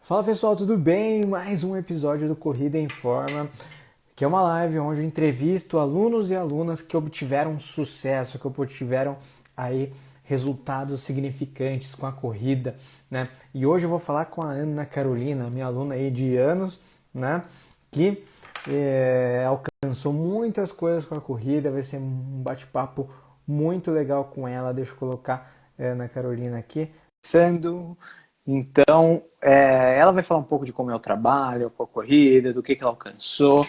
Fala pessoal, tudo bem? Mais um episódio do Corrida em Forma, que é uma live onde eu entrevisto alunos e alunas que obtiveram sucesso, que obtiveram aí resultados significantes com a corrida, né? E hoje eu vou falar com a Ana Carolina, minha aluna aí de anos, né? Que alcançou muitas coisas com a corrida, vai ser um bate-papo muito legal com ela. Deixa eu colocar a Ana Carolina aqui. Então, ela vai falar um pouco de como é o trabalho com a corrida, do que ela alcançou.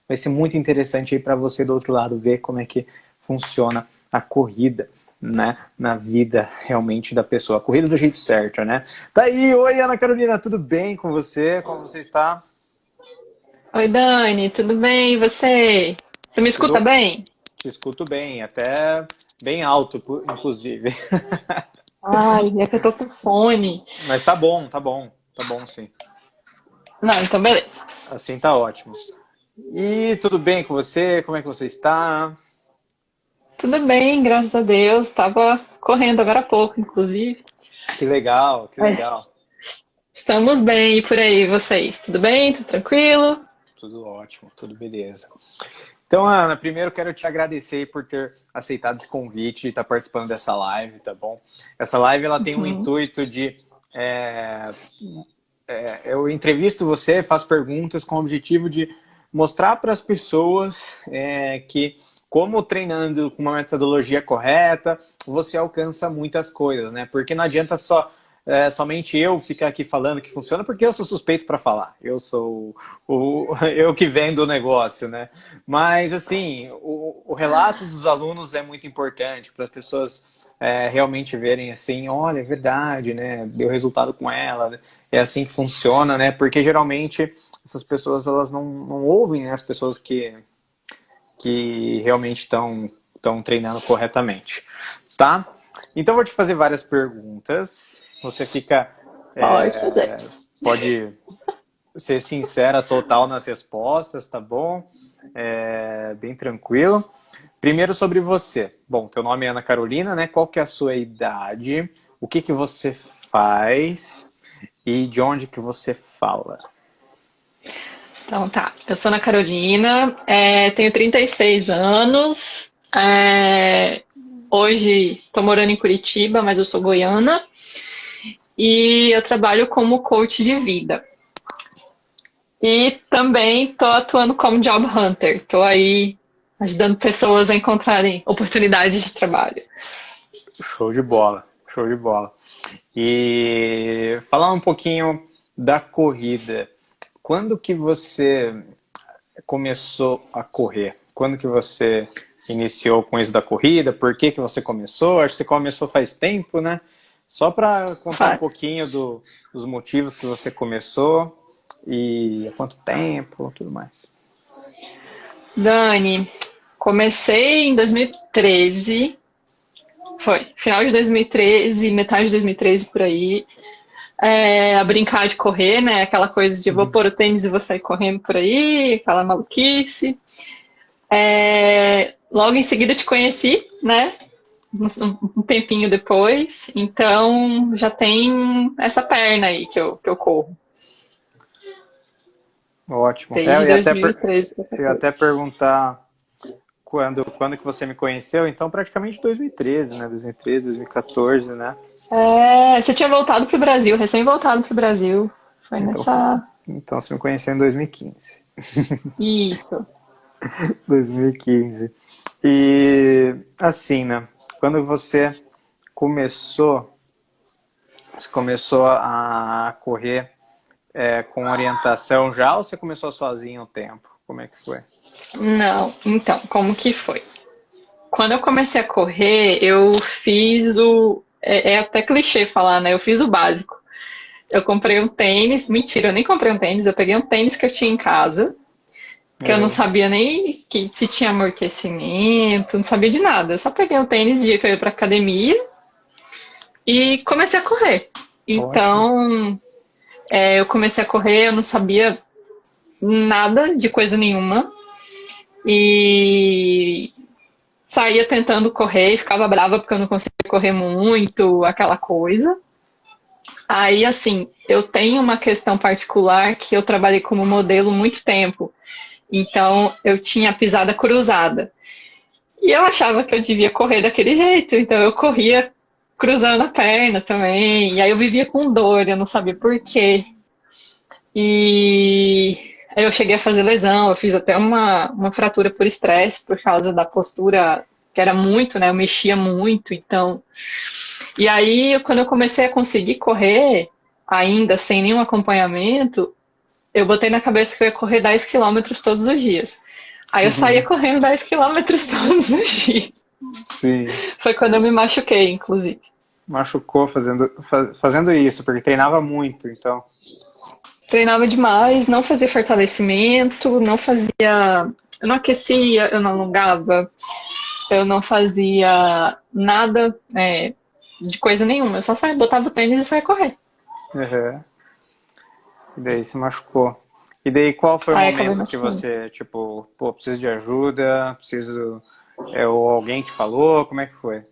Vai ser muito interessante aí para você do outro lado ver como é que funciona a corrida, né, na vida realmente da pessoa. A corrida do jeito certo, né? Tá aí, oi Ana Carolina, tudo bem com você? Como você está? Oi, Dani, tudo bem? E você? Você me escuta Tudo? bem? Te escuto bem, até bem alto, inclusive. Ai, é que eu tô com fone. Mas tá bom sim. Não, então beleza. Assim tá ótimo. E tudo bem com você? Como é que você está? Tudo bem, graças a Deus. Tava correndo agora há pouco, inclusive. Que legal, que É, legal. estamos bem, e por aí, vocês? Tudo bem? Tudo tranquilo? Tudo ótimo, tudo beleza. Então, Ana, primeiro quero te agradecer por ter aceitado esse convite e estar participando dessa live, tá bom? Essa live ela tem um Uhum. intuito de eu entrevisto você, faço perguntas com o objetivo de mostrar para as pessoas que, como treinando com uma metodologia correta, você alcança muitas coisas, né? Porque não adianta somente eu ficar aqui falando que funciona, porque eu sou suspeito para falar. Eu sou eu que vendo o negócio, né? Mas, assim, o relato dos alunos é muito importante para as pessoas realmente verem assim, olha, é verdade, né? Deu resultado com ela, é assim que funciona, né? Porque geralmente essas pessoas elas não ouvem, né? As pessoas que realmente estão treinando corretamente, tá? Então eu vou te fazer várias perguntas. Você fica Pode fazer. pode ser sincera total nas respostas, tá bom? Bem tranquilo. Primeiro sobre você. Bom, teu nome é Ana Carolina, né? Qual que é a sua idade? O que que você faz? E de onde que você fala? Então tá, eu sou Ana Carolina, tenho 36 anos. Hoje tô morando em Curitiba, mas eu sou goiana. E eu trabalho como coach de vida. E também estou atuando como job hunter. Estou aí ajudando pessoas a encontrarem oportunidades de trabalho. Show de bola, show de bola. E falar um pouquinho da corrida. Quando que você começou a correr? Quando que você iniciou com isso da corrida? Por que que você começou? Acho que você começou faz tempo, né? Só para contar um pouquinho Faz. dos motivos que você começou e há quanto tempo, tudo mais. Dani, comecei em 2013. Foi, final de 2013, metade de 2013 por aí. A brincar de correr, né? Aquela coisa de vou pôr o tênis e vou sair correndo por aí, aquela maluquice. Logo em seguida te conheci, né? Um tempinho depois, então já tem essa perna aí que eu corro, Ótimo. desde Eu ia até, 2013 para eu ia até 14. perguntar quando que você me conheceu, então praticamente 2013, né? 2013, 2014, né? Você tinha voltado pro Brasil, recém voltado pro Brasil. Foi Então, nessa. então você me conheceu em 2015. Isso. 2015. E assim, né? Quando começou, você começou a correr com orientação já ou você começou sozinho o tempo? Como é que foi? Não, então, como que foi? Quando eu comecei a correr, eu fiz o. É até clichê falar, né? Eu fiz o básico. Eu comprei um tênis. Mentira, eu nem comprei um tênis. Eu peguei um tênis que eu tinha em casa, que eu não É, sabia nem se tinha amortecimento, não sabia de nada. Eu só peguei um tênis dia que eu ia pra academia e comecei a correr. ótimo. Então, eu comecei a correr, eu não sabia nada de coisa nenhuma. E saía tentando correr e ficava brava porque eu não conseguia correr muito, aquela coisa. Aí, assim, eu tenho uma questão particular que eu trabalhei como modelo muito tempo. Então, eu tinha a pisada cruzada. E eu achava que eu devia correr daquele jeito. Então, eu corria cruzando a perna também. E aí, eu vivia com dor, eu não sabia por quê. E aí, eu cheguei a fazer lesão. Eu fiz até uma fratura por estresse, por causa da postura, que era muito, né? Eu mexia muito. Então, e aí, quando eu comecei a conseguir correr, ainda sem nenhum acompanhamento, eu botei na cabeça que eu ia correr 10 quilômetros todos os dias. Aí eu saía correndo 10 quilômetros todos os dias. Sim. Foi quando eu me machuquei, inclusive. Machucou fazendo isso, porque treinava muito, então. Treinava demais, não fazia fortalecimento, não fazia. Eu não aquecia, eu não alongava, eu não fazia nada de coisa nenhuma. Eu só saía, botava o tênis e saía correr. Uhum. E daí se machucou. E daí qual foi o Aí acabei momento que machucando. você, tipo, pô, preciso de ajuda, preciso. Ou alguém te falou? Como é que foi?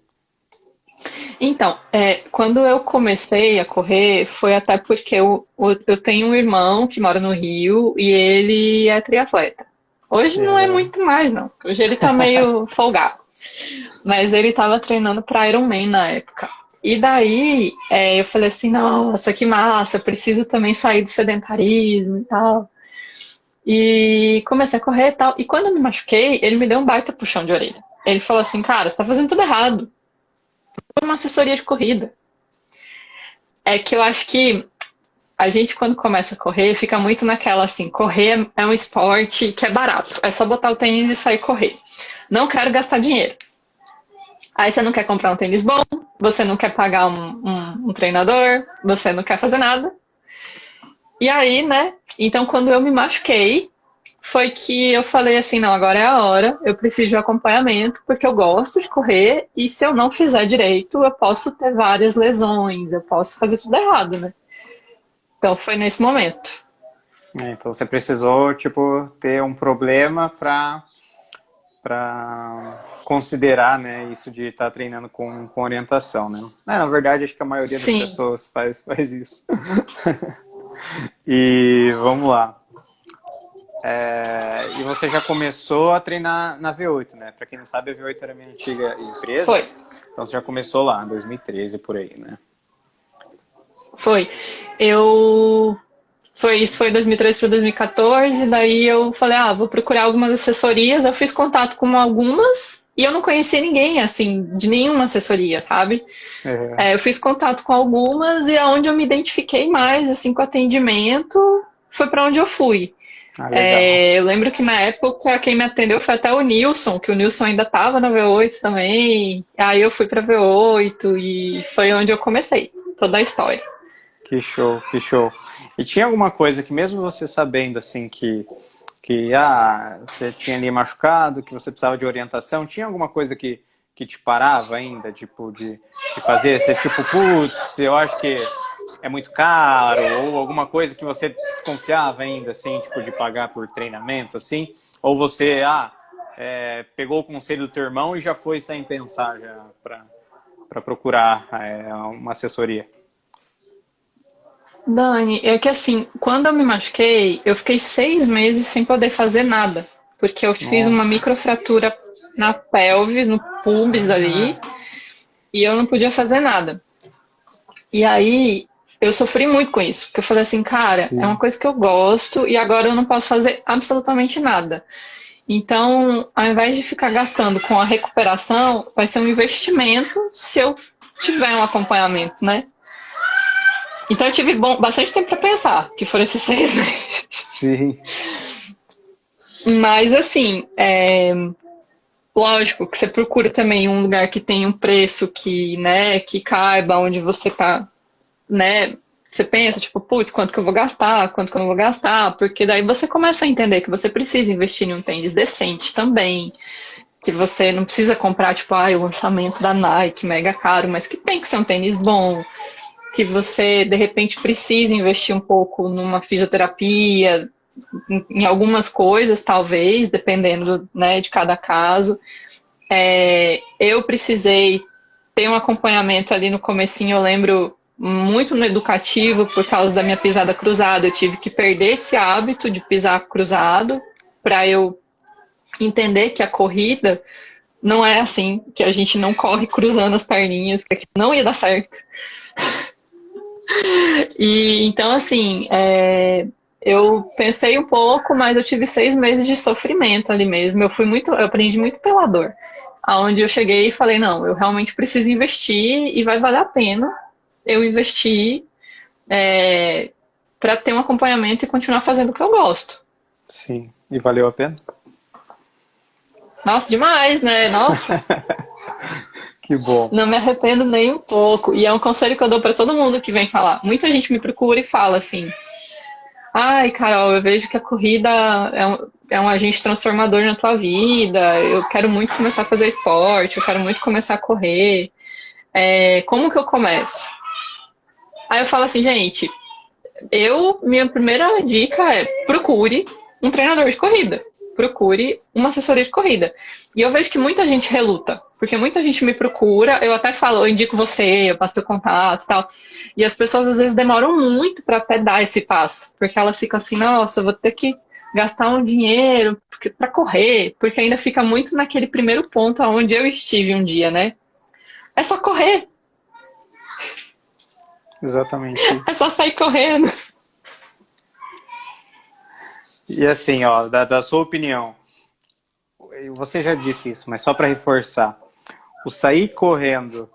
Então, quando eu comecei a correr, foi até porque eu tenho um irmão que mora no Rio e ele é triatleta. Hoje não é Uhum. muito mais, não. Hoje ele tá meio folgado. Mas ele tava treinando pra Ironman na época. E daí, eu falei assim, nossa, que massa, preciso também sair do sedentarismo e tal. E comecei a correr e tal. E quando eu me machuquei, ele me deu um baita puxão de orelha. Ele falou assim, cara, você tá fazendo tudo errado. Por uma assessoria de corrida. É que eu acho que a gente, quando começa a correr, fica muito naquela assim: correr é um esporte que é barato. É só botar o tênis e sair correr. Não quero gastar dinheiro. Aí você não quer comprar um tênis bom, você não quer pagar um treinador, você não quer fazer nada. E aí, né? Então, quando eu me machuquei, foi que eu falei assim: não, agora é a hora, eu preciso de acompanhamento, porque eu gosto de correr, e se eu não fizer direito, eu posso ter várias lesões, eu posso fazer tudo errado, né? Então foi nesse momento. Então você precisou, tipo, ter um problema para considerar, né, isso de estar treinando com orientação, né? Na verdade, acho que a maioria das Sim, pessoas faz isso. E vamos lá. E você já começou a treinar na V8, né? Para quem não sabe, a V8 era a minha antiga empresa. foi. Então você já começou lá, em 2013, por aí, né? Foi. Isso foi 2013 para 2014, daí eu falei, vou procurar algumas assessorias. Eu fiz contato com algumas e eu não conhecia ninguém, assim, de nenhuma assessoria, sabe? É. Eu fiz contato com algumas e aonde eu me identifiquei mais, assim, com atendimento, foi para onde eu fui. Ah, legal. Eu lembro que na época quem me atendeu foi até o Nilson, que o Nilson ainda estava na V8 também. Aí eu fui para V8 e foi onde eu comecei toda a história. Que show, que show. E tinha alguma coisa que mesmo você sabendo, assim, que você tinha ali machucado, que você precisava de orientação, tinha alguma coisa que te parava ainda, tipo, de fazer? Você, tipo, putz, eu acho que é muito caro, ou alguma coisa que você desconfiava ainda, assim, tipo, de pagar por treinamento, assim? Ou você, pegou o conselho do teu irmão e já foi sem pensar já para procurar uma assessoria? Dani, é que assim, quando eu me machuquei, eu fiquei 6 meses sem poder fazer nada, porque eu fiz uma Nossa. microfratura na pelve, no pubis ali, e eu não podia fazer nada. E aí eu sofri muito com isso, porque eu falei assim, cara, é uma Sim. coisa que eu gosto e agora eu não posso fazer absolutamente nada. Então, ao invés de ficar gastando com a recuperação, vai ser um investimento se eu tiver um acompanhamento, né? Então eu tive bastante tempo para pensar, que foram esses 6 meses. Sim. Mas assim, lógico que você procura também um lugar que tenha um preço que, né, que caiba onde você tá, né? Você pensa, tipo, putz, quanto que eu vou gastar, quanto que eu não vou gastar, porque daí você começa a entender que você precisa investir em um tênis decente também, que você não precisa comprar, tipo, o lançamento da Nike mega caro, mas que tem que ser um tênis bom, que você, de repente, precisa investir um pouco numa fisioterapia, em algumas coisas, talvez, dependendo, né, de cada caso. Eu precisei ter um acompanhamento ali no comecinho, eu lembro, muito no educativo por causa da minha pisada cruzada. Eu tive que perder esse hábito de pisar cruzado para eu entender que a corrida não é assim, que a gente não corre cruzando as perninhas, que não ia dar certo. E então, assim, eu pensei um pouco, mas eu tive 6 meses de sofrimento ali mesmo. Eu aprendi muito pela dor. Aonde eu cheguei e falei, não, eu realmente preciso investir e vai valer a pena eu investir para ter um acompanhamento e continuar fazendo o que eu gosto. Sim. E valeu a pena? Nossa, demais, né? Nossa, Que bom. não me arrependo nem um pouco. E é um conselho que eu dou para todo mundo que vem falar. Muita gente me procura e fala assim: ai, Carol, eu vejo que a corrida é um agente transformador na tua vida. Eu quero muito começar a fazer esporte, eu quero muito começar a correr. Como que eu começo? Aí eu falo assim, gente, minha primeira dica é procure um treinador de corrida. Procure uma assessoria de corrida. E eu vejo que muita gente reluta, porque muita gente me procura, eu até falo, eu indico você, eu passo teu contato e tal. E as pessoas às vezes demoram muito para até dar esse passo, porque elas ficam assim, nossa, eu vou ter que gastar um dinheiro para correr, porque ainda fica muito naquele primeiro ponto onde eu estive um dia, né? É só correr, Exatamente é isso. só sair correndo. E assim, ó, da sua opinião, você já disse isso, mas só para reforçar, o sair correndo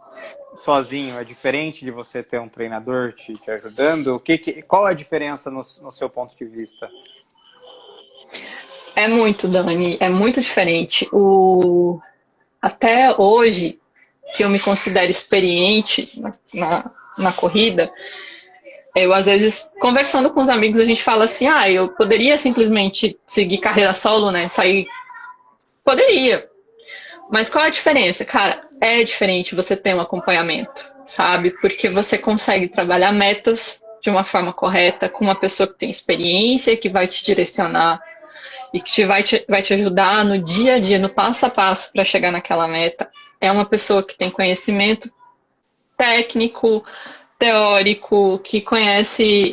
sozinho é diferente de você ter um treinador te ajudando? Qual é a diferença no seu ponto de vista? É muito, Dani, é muito diferente. Até hoje, que eu me considero experiente na corrida, eu às vezes, conversando com os amigos, a gente fala assim, eu poderia simplesmente seguir carreira solo, né? Sair. Poderia. Mas qual é a diferença? Cara, é diferente você ter um acompanhamento, sabe? Porque você consegue trabalhar metas de uma forma correta, com uma pessoa que tem experiência, que vai te direcionar e que vai te ajudar no dia a dia, no passo a passo para chegar naquela meta. É uma pessoa que tem conhecimento técnico, teórico, que conhece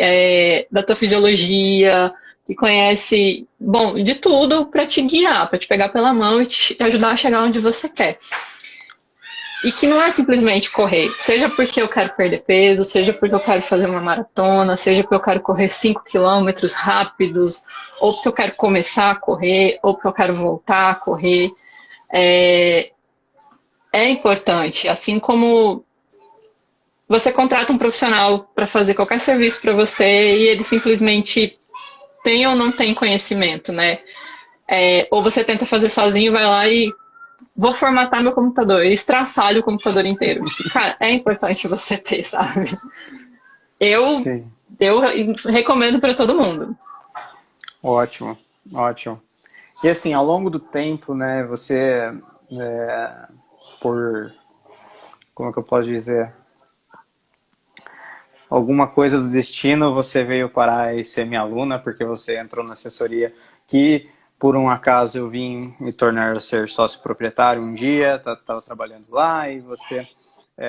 da tua fisiologia, que conhece, bom, de tudo para te guiar, para te pegar pela mão e te ajudar a chegar onde você quer. E que não é simplesmente correr, seja porque eu quero perder peso, seja porque eu quero fazer uma maratona, seja porque eu quero correr 5 quilômetros rápidos, ou porque eu quero começar a correr, ou porque eu quero voltar a correr. É importante, assim como você contrata um profissional para fazer qualquer serviço para você e ele simplesmente tem ou não tem conhecimento, né? Ou você tenta fazer sozinho, vai lá e vou formatar meu computador, e estraçalho o computador inteiro. Cara, é importante você ter, sabe? Eu, Sim, eu recomendo para todo mundo. ótimo, ótimo. E assim, ao longo do tempo, né, você, por, como é que eu posso dizer, alguma coisa do destino, você veio parar e ser minha aluna, porque você entrou na assessoria que, por um acaso, eu vim me tornar ser sócio proprietário um dia, estava trabalhando lá e você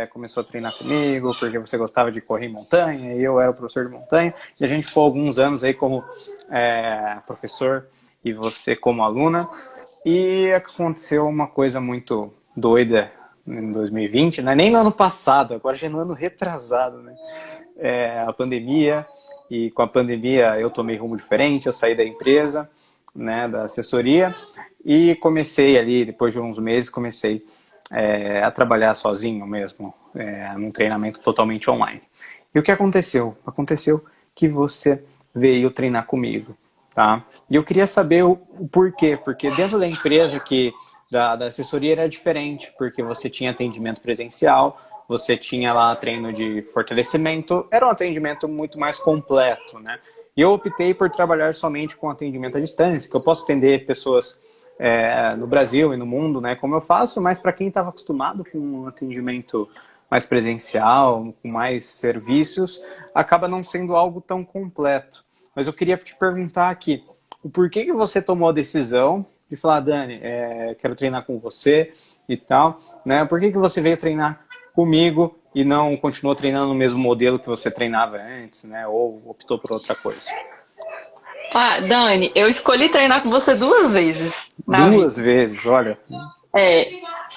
começou a treinar comigo, porque você gostava de correr em montanha, e eu era o professor de montanha, e a gente ficou alguns anos aí como professor e você como aluna, e aconteceu uma coisa muito doida em 2020, né? Nem no ano passado, agora já no ano retrasado, né? A pandemia, e com a pandemia eu tomei rumo diferente, eu saí da empresa, né, da assessoria, e comecei ali, depois de uns meses, comecei a trabalhar sozinho mesmo, num treinamento totalmente online. E o que aconteceu? Aconteceu que você veio treinar comigo, tá? E eu queria saber o porquê, porque dentro da empresa da assessoria era diferente, porque você tinha atendimento presencial, você tinha lá treino de fortalecimento, era um atendimento muito mais completo, né? E eu optei por trabalhar somente com atendimento à distância, que eu posso atender pessoas no Brasil e no mundo, né, como eu faço, mas para quem estava acostumado com um atendimento mais presencial, com mais serviços, acaba não sendo algo tão completo. Mas eu queria te perguntar aqui, o porquê que você tomou a decisão de falar, Dani, quero treinar com você e tal, né? Por que você veio treinar comigo e não continuou treinando no mesmo modelo que você treinava antes, né? Ou optou por outra coisa? Ah, Dani, eu escolhi treinar com você duas vezes na vida. Duas vezes, olha. É,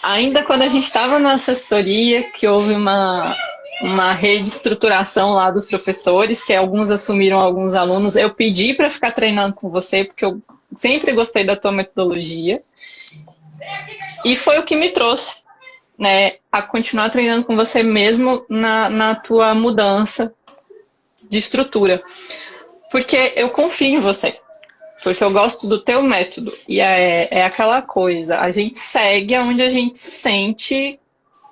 ainda quando a gente estava na assessoria, que houve uma reestruturação lá dos professores, que alguns assumiram alguns alunos, eu pedi para ficar treinando com você, porque eu sempre gostei da tua metodologia, e foi o que me trouxe, né, a continuar treinando com você mesmo na tua mudança de estrutura. Porque eu confio em você. Porque eu gosto do teu método. E é aquela coisa, a gente segue onde a gente se sente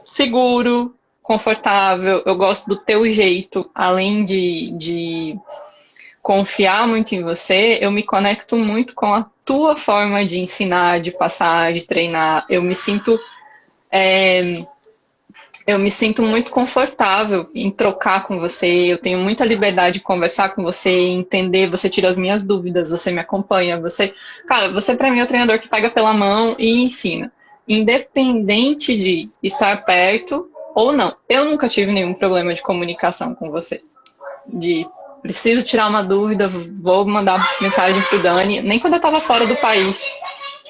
seguro, confortável. Eu gosto do teu jeito. Além de confiar muito em você, eu me conecto muito com a tua forma de ensinar, de passar, de treinar. Eu me sinto muito confortável em trocar com você, eu tenho muita liberdade de conversar com você, entender, você tira as minhas dúvidas, você me acompanha, cara, você para mim é o treinador que pega pela mão e ensina, independente de estar perto ou não. Eu nunca tive nenhum problema de comunicação com você, de preciso tirar uma dúvida, vou mandar mensagem pro Dani, nem quando eu estava fora do país,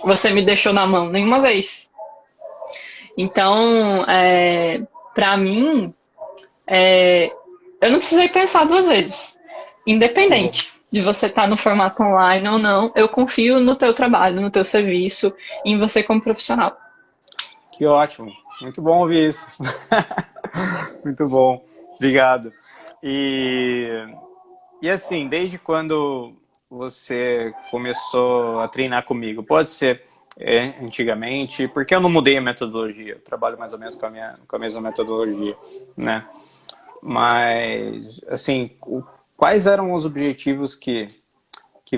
você me deixou na mão, nenhuma vez. Então, para mim, eu não precisei pensar duas vezes. Que bom. Independente de você estar no formato online ou não, eu confio no teu trabalho, no teu serviço, em você como profissional. Que ótimo. Muito bom ouvir isso. Muito bom. Obrigado. E assim, desde quando você começou a treinar comigo? Pode ser antigamente, porque eu não mudei a metodologia. Eu trabalho mais ou menos com a mesma metodologia, né? Mas, assim, quais eram os objetivos que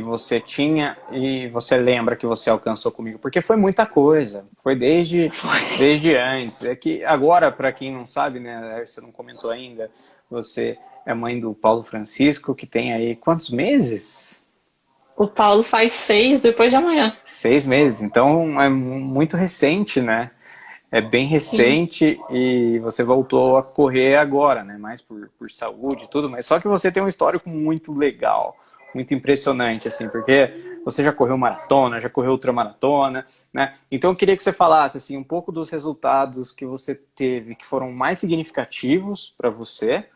você tinha e você lembra que você alcançou comigo? Porque foi muita coisa, foi desde antes. É que agora, para quem não sabe, né, você não comentou ainda, você é mãe do Paulo Francisco, que tem aí quantos meses? O Paulo faz 6 depois de amanhã. 6 meses, então é muito recente, né? É bem Sim. recente e você voltou a correr agora, né? Mais por saúde e tudo, mas só que você tem um histórico muito legal, muito impressionante, assim, porque você já correu maratona, já correu ultramaratona, né? Então eu queria que você falasse, assim, um pouco dos resultados que você teve, que foram mais significativos para você,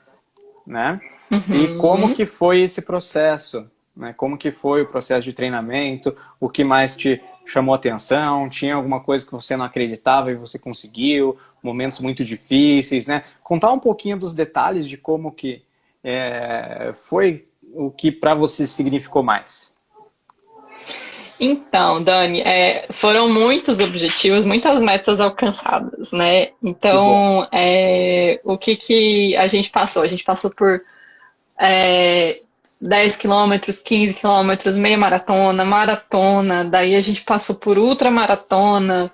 né? E como Uhum. que foi esse processo, né? Como que foi o processo de treinamento, o que mais te chamou atenção, tinha alguma coisa que você não acreditava e você conseguiu, momentos muito difíceis, né? Contar um pouquinho dos detalhes de como que foi o que para você significou mais. Então, Dani, foram muitos objetivos, muitas metas alcançadas, né? Que bom. Então, o que a gente passou? A gente passou por é, 10 quilômetros, 15 quilômetros, meia maratona, maratona, daí a gente passou por ultramaratona.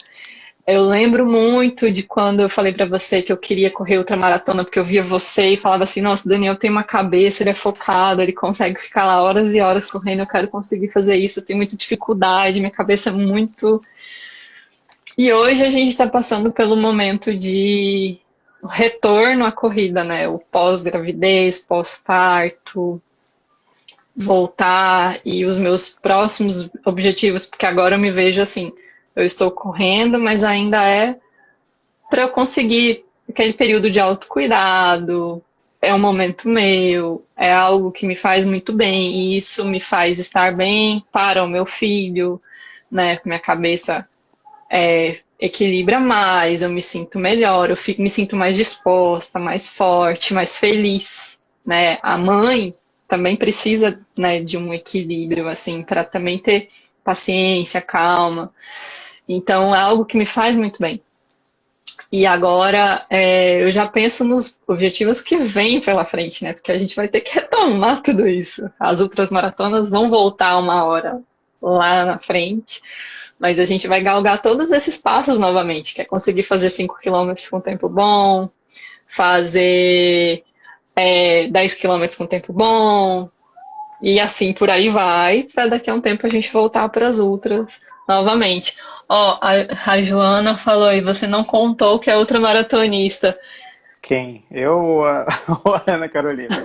Eu lembro muito de quando eu falei pra você que eu queria correr ultramaratona, porque eu via você e falava assim, nossa, o Daniel tem uma cabeça, ele é focado, ele consegue ficar lá horas e horas correndo, eu quero conseguir fazer isso, eu tenho muita dificuldade, minha cabeça é muito... E hoje a gente está passando pelo momento de retorno à corrida, né? O pós-gravidez, pós-parto, voltar e os meus próximos objetivos, porque agora eu me vejo assim, eu estou correndo, mas ainda é para eu conseguir aquele período de autocuidado, é um momento meu, é algo que me faz muito bem, e isso me faz estar bem para o meu filho, né? Minha cabeça equilibra mais, eu me sinto melhor, me sinto mais disposta, mais forte, mais feliz, né? A mãe também precisa, né, de um equilíbrio, assim, para também ter paciência, calma. Então, é algo que me faz muito bem. E agora eu já penso nos objetivos que vêm pela frente, né? Porque a gente vai ter que retomar tudo isso. As outras maratonas vão voltar uma hora lá na frente, mas a gente vai galgar todos esses passos novamente, que é conseguir fazer 5 quilômetros com tempo bom, fazer 10 quilômetros com tempo bom, e assim por aí vai, para daqui a um tempo a gente voltar para as outras novamente. Ó, a Joana falou aí, você não contou que é ultramaratonista. Quem? Eu ou a, ou a Ana Carolina?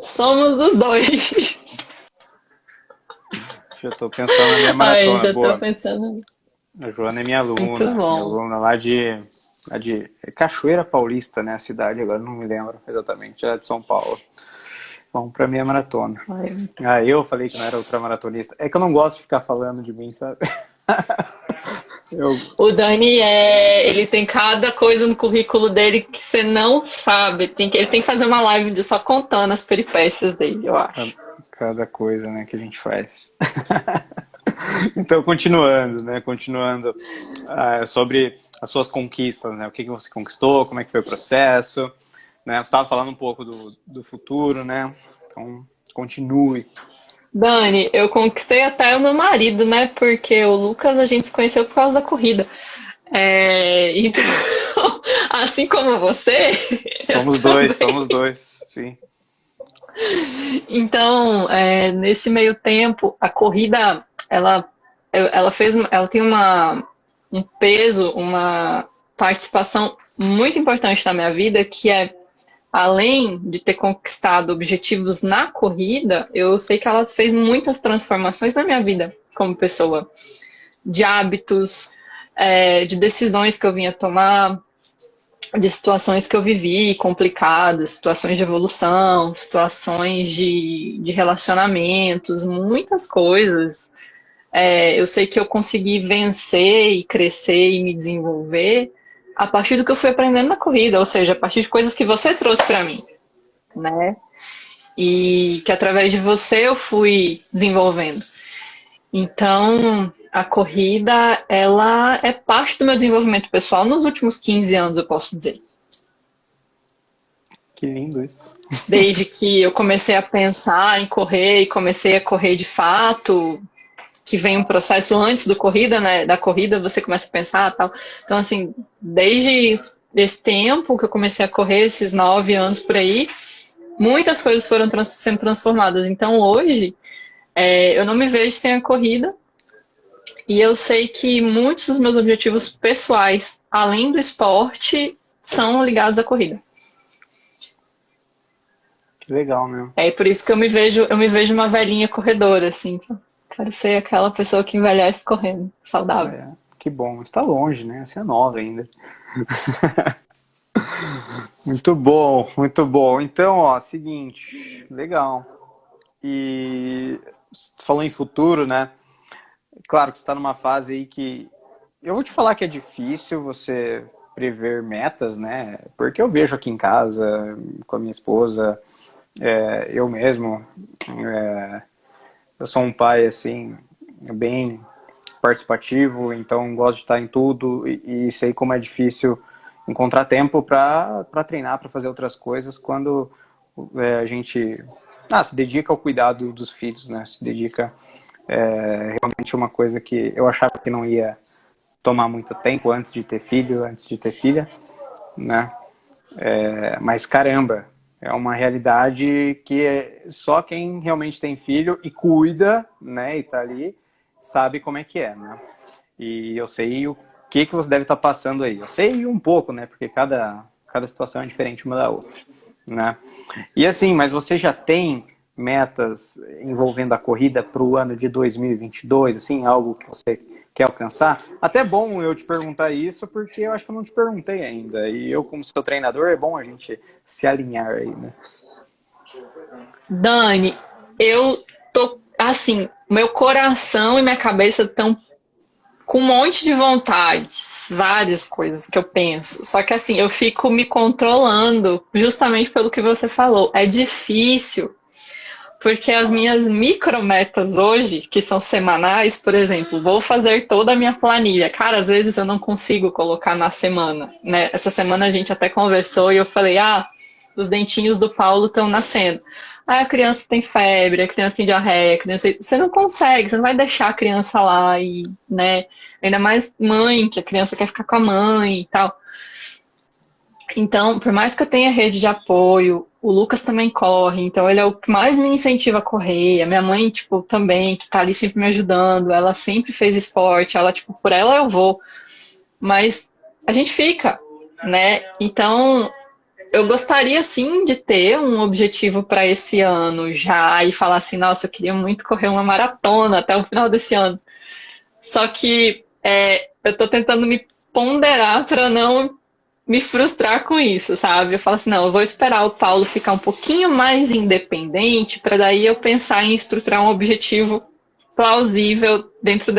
Somos os dois. Já tô pensando na minha Ai, maratona. já tô Boa. pensando. A Joana é minha Muito aluna. Minha bom. aluna lá de Cachoeira Paulista, né? A cidade, agora não me lembro exatamente. É de São Paulo. Vamos pra minha maratona. Ai, Ah, eu falei que não era ultramaratonista. É que eu não gosto de ficar falando de mim, sabe? Eu, o Dani, ele tem cada coisa no currículo dele que você não sabe. Ele tem que fazer uma live de só contando as peripécias dele, eu acho. cada coisa, né, que a gente faz. Então, continuando, né? Continuando sobre as suas conquistas, né? O que você conquistou, como é que foi o processo, né? Você estava falando um pouco do futuro, né? Então, continue. Dani, eu conquistei até o meu marido, né? Porque o Lucas a gente se conheceu por causa da corrida. Então, assim como você, eu também. Somos dois, sim. Então, nesse meio tempo, a corrida, ela tem um peso, uma participação muito importante na minha vida, que é, além de ter conquistado objetivos na corrida, eu sei que ela fez muitas transformações na minha vida como pessoa, de hábitos, de decisões que eu vinha tomar, de situações que eu vivi complicadas, situações de evolução, situações de relacionamentos, muitas coisas. Eu sei que eu consegui vencer e crescer e me desenvolver a partir do que eu fui aprendendo na corrida, ou seja, a partir de coisas que você trouxe para mim, né? E que através de você eu fui desenvolvendo. Então, a corrida, ela é parte do meu desenvolvimento pessoal nos últimos 15 anos, eu posso dizer. Que lindo isso. Desde que eu comecei a pensar em correr e comecei a correr de fato, que vem um processo antes do corrida, né? Da corrida você começa a pensar tal. Então, assim, desde esse tempo que eu comecei a correr, esses 9 anos por aí, muitas coisas foram sendo transformadas. Então, hoje, eu não me vejo sem a corrida. E eu sei que muitos dos meus objetivos pessoais, além do esporte, são ligados à corrida. Que legal, né? É por isso que eu me vejo uma velhinha corredora, assim. Quero ser aquela pessoa que envelhece correndo, saudável. Que bom. Está longe, né? Você é nova ainda. Muito bom, muito bom. Então, ó, seguinte, legal. E você falou em futuro, né? Claro que você está numa fase aí que eu vou te falar que é difícil você prever metas, né? Porque eu vejo aqui em casa, com a minha esposa, eu mesmo, eu sou um pai, assim, bem participativo, então gosto de estar em tudo e sei como é difícil encontrar tempo para treinar, para fazer outras coisas quando a gente se dedica ao cuidado dos filhos, né? Se dedica realmente a uma coisa que eu achava que não ia tomar muito tempo antes de ter filho, antes de ter filha, né? Mas caramba, é uma realidade que só quem realmente tem filho e cuida, né, e tá ali, sabe como é que é, né? E eu sei o que você deve estar passando aí. Eu sei um pouco, né, porque cada situação é diferente uma da outra, né? E assim, mas você já tem metas envolvendo a corrida para o ano de 2022, assim, algo que você quer alcançar? Até é bom eu te perguntar isso, porque eu acho que eu não te perguntei ainda. E eu, como seu treinador, é bom a gente se alinhar aí, né? Dani, eu tô assim, meu coração e minha cabeça estão com um monte de vontades, várias coisas que eu penso. Só que assim, eu fico me controlando justamente pelo que você falou. É difícil, porque as minhas micrometas hoje, que são semanais, por exemplo, vou fazer toda a minha planilha. Cara, às vezes eu não consigo colocar na semana, né? Essa semana a gente até conversou e eu falei, os dentinhos do Paulo estão nascendo. A criança tem febre, a criança tem diarreia, a criança... Você não consegue, você não vai deixar a criança lá e, né? Ainda mais mãe, que a criança quer ficar com a mãe e tal. Então, por mais que eu tenha rede de apoio, o Lucas também corre, então ele é o que mais me incentiva a correr. A minha mãe, tipo, também, que tá ali sempre me ajudando, ela sempre fez esporte, ela, tipo, por ela eu vou. Mas a gente fica, né? Então, eu gostaria sim de ter um objetivo para esse ano já e falar assim, nossa, eu queria muito correr uma maratona até o final desse ano. Só que eu estou tentando me ponderar para não me frustrar com isso, sabe? Eu falo assim, não, eu vou esperar o Paulo ficar um pouquinho mais independente para daí eu pensar em estruturar um objetivo plausível dentro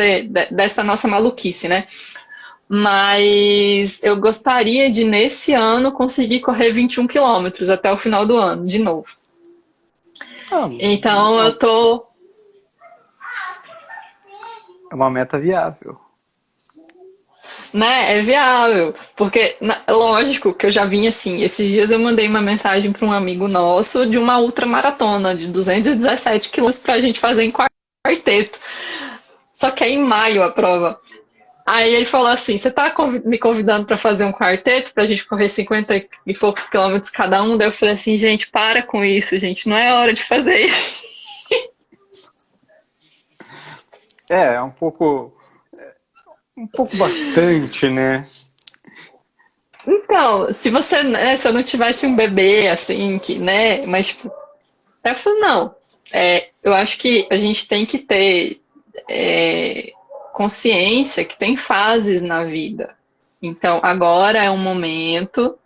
dessa nossa maluquice, né? Mas eu gostaria de, nesse ano, conseguir correr 21 quilômetros até o final do ano, de novo. Ah, Então eu tô. é uma meta viável. Né, é viável. Porque, lógico que eu já vim assim. Esses dias eu mandei uma mensagem para um amigo nosso de uma ultramaratona de 217 quilômetros para a gente fazer em quarteto. Só que é em maio a prova. Aí ele falou assim: você tá me convidando para fazer um quarteto pra gente correr 50 e poucos quilômetros cada um? Daí eu falei assim: gente, para com isso, gente, não é hora de fazer isso. É um pouco bastante, né? Então, se você, né, se eu não tivesse um bebê assim, que, né, mas tipo, eu falei, não, eu acho que a gente tem que ter consciência que tem fases na vida. Então, agora é um momento,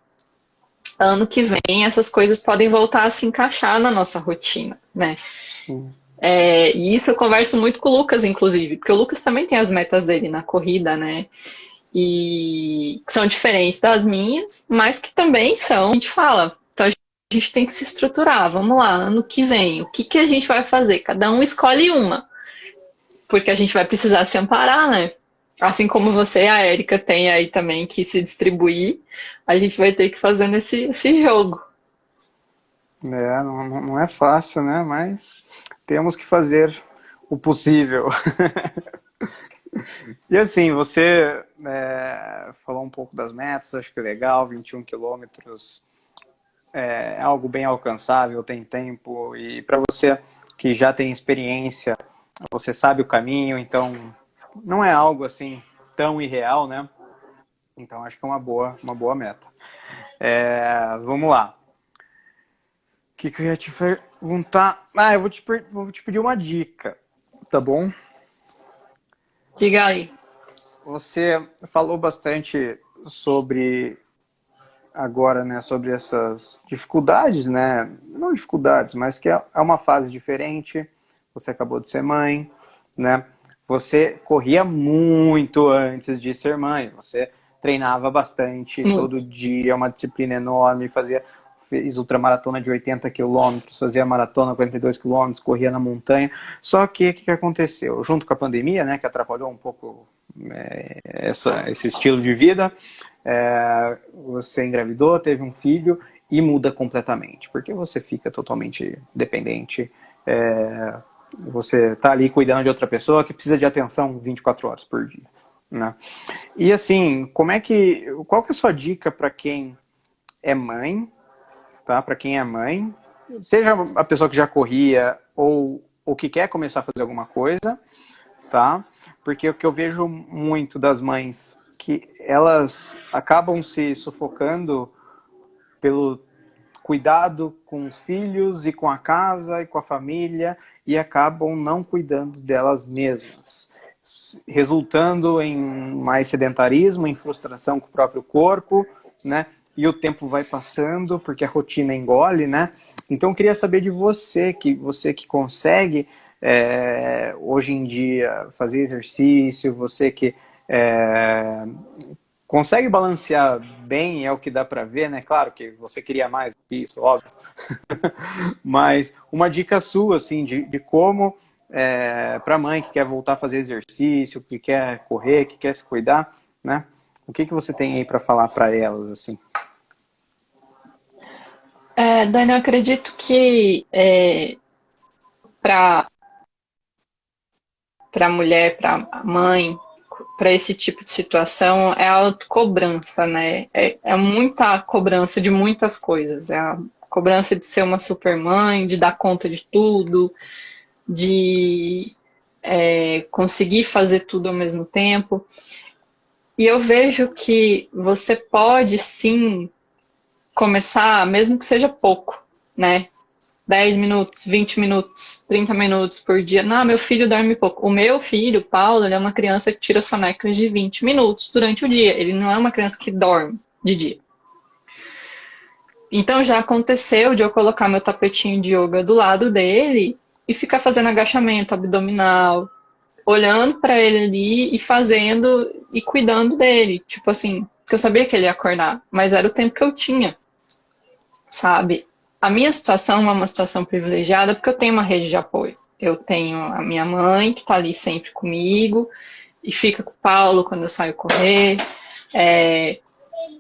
ano que vem essas coisas podem voltar a se encaixar na nossa rotina, né? Sim. E isso eu converso muito com o Lucas, inclusive, porque o Lucas também tem as metas dele na corrida, né? E que são diferentes das minhas, mas que também são, a gente fala, então a gente tem que se estruturar, vamos lá, ano que vem, o que que a gente vai fazer? Cada um escolhe uma, porque a gente vai precisar se amparar, né? Assim como você e a Érica tem aí também que se distribuir, a gente vai ter que fazer esse jogo. Não é fácil, né? Mas temos que fazer o possível. E assim, você falou um pouco das metas, acho que é legal, 21 quilômetros é algo bem alcançável, tem tempo, e para você que já tem experiência, você sabe o caminho, então não é algo assim tão irreal, né? Então acho que é uma boa meta. Vamos lá. O que eu ia te perguntar? Ah, vou te pedir uma dica, tá bom? Diga aí. Você falou bastante sobre agora, né, sobre essas dificuldades, né? Não dificuldades, mas que é uma fase diferente. Você acabou de ser mãe, né? Você corria muito antes de ser mãe. Você treinava bastante todo Muito. dia, uma disciplina enorme, fez ultramaratona de 80 quilômetros, fazia maratona 42 quilômetros, corria na montanha. Só que o que aconteceu? Junto com a pandemia, né, que atrapalhou um pouco esse estilo de vida, você engravidou, teve um filho e muda completamente, porque você fica totalmente dependente. Você está ali cuidando de outra pessoa que precisa de atenção 24 horas por dia, né? E assim, qual que é a sua dica para quem é mãe, tá? Para quem é mãe, seja a pessoa que já corria ou que quer começar a fazer alguma coisa, tá? Porque o que eu vejo muito das mães que elas acabam se sufocando pelo cuidado com os filhos e com a casa e com a família e acabam não cuidando delas mesmas, resultando em mais sedentarismo, em frustração com o próprio corpo, né? E o tempo vai passando porque a rotina engole, né? Então eu queria saber de você que consegue hoje em dia fazer exercício, você que consegue balancear bem, é o que dá para ver, né? Claro que você queria mais que isso, óbvio. Mas uma dica sua, assim, de como, para mãe que quer voltar a fazer exercício, que quer correr, que quer se cuidar, né? O que você tem aí para falar para elas, assim? Dani, eu acredito que para para mulher, para mãe, para esse tipo de situação é a autocobrança, né? É muita cobrança de muitas coisas. É a cobrança de ser uma supermãe, de dar conta de tudo, de conseguir fazer tudo ao mesmo tempo. E eu vejo que você pode sim começar, mesmo que seja pouco, né? 10 minutos, 20 minutos, 30 minutos por dia. Não, meu filho dorme pouco. O meu filho, Paulo, ele é uma criança que tira sonecas de 20 minutos durante o dia. Ele não é uma criança que dorme de dia. Então já aconteceu de eu colocar meu tapetinho de yoga do lado dele e ficar fazendo agachamento abdominal, olhando para ele ali e fazendo e cuidando dele. Tipo assim, porque eu sabia que ele ia acordar, mas era o tempo que eu tinha, sabe? A minha situação é uma situação privilegiada porque eu tenho uma rede de apoio. Eu tenho a minha mãe, que está ali sempre comigo, e fica com o Paulo quando eu saio correr.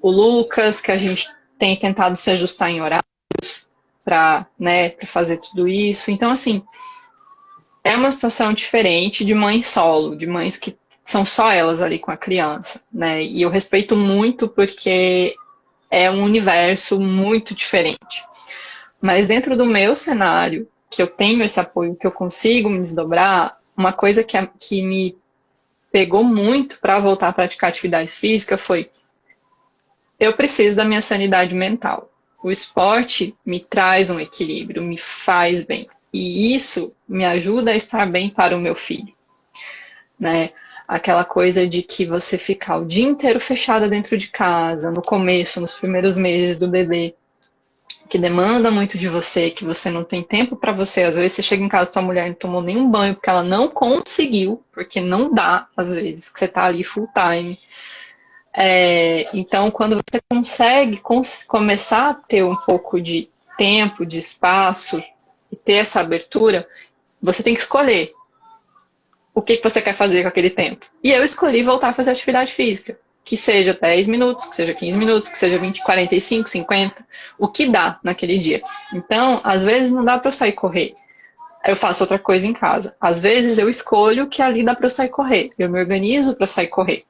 O Lucas, que a gente tem tentado se ajustar em horários para, né, para fazer tudo isso. Então, assim, é uma situação diferente de mãe solo, de mães que são só elas ali com a criança, né? E eu respeito muito porque é um universo muito diferente. Mas dentro do meu cenário, que eu tenho esse apoio, que eu consigo me desdobrar, uma coisa que me pegou muito para voltar a praticar atividade física foi: eu preciso da minha sanidade mental. O esporte me traz um equilíbrio, me faz bem. E isso me ajuda a estar bem para o meu filho, né? Aquela coisa de que você ficar o dia inteiro fechada dentro de casa, no começo, nos primeiros meses do bebê, que demanda muito de você, que você não tem tempo para você. Às vezes você chega em casa, tua mulher não tomou nenhum banho porque ela não conseguiu, porque não dá, às vezes, que você tá ali full time. Então, quando você consegue começar a ter um pouco de tempo, de espaço, e ter essa abertura, você tem que escolher o que você quer fazer com aquele tempo. E eu escolhi voltar a fazer atividade física. Que seja 10 minutos, que seja 15 minutos, que seja 20, 45, 50, o que dá naquele dia. Então, às vezes não dá para eu sair correr. Eu faço outra coisa em casa. Às vezes eu escolho que ali dá para eu sair correr. Eu me organizo para sair correr.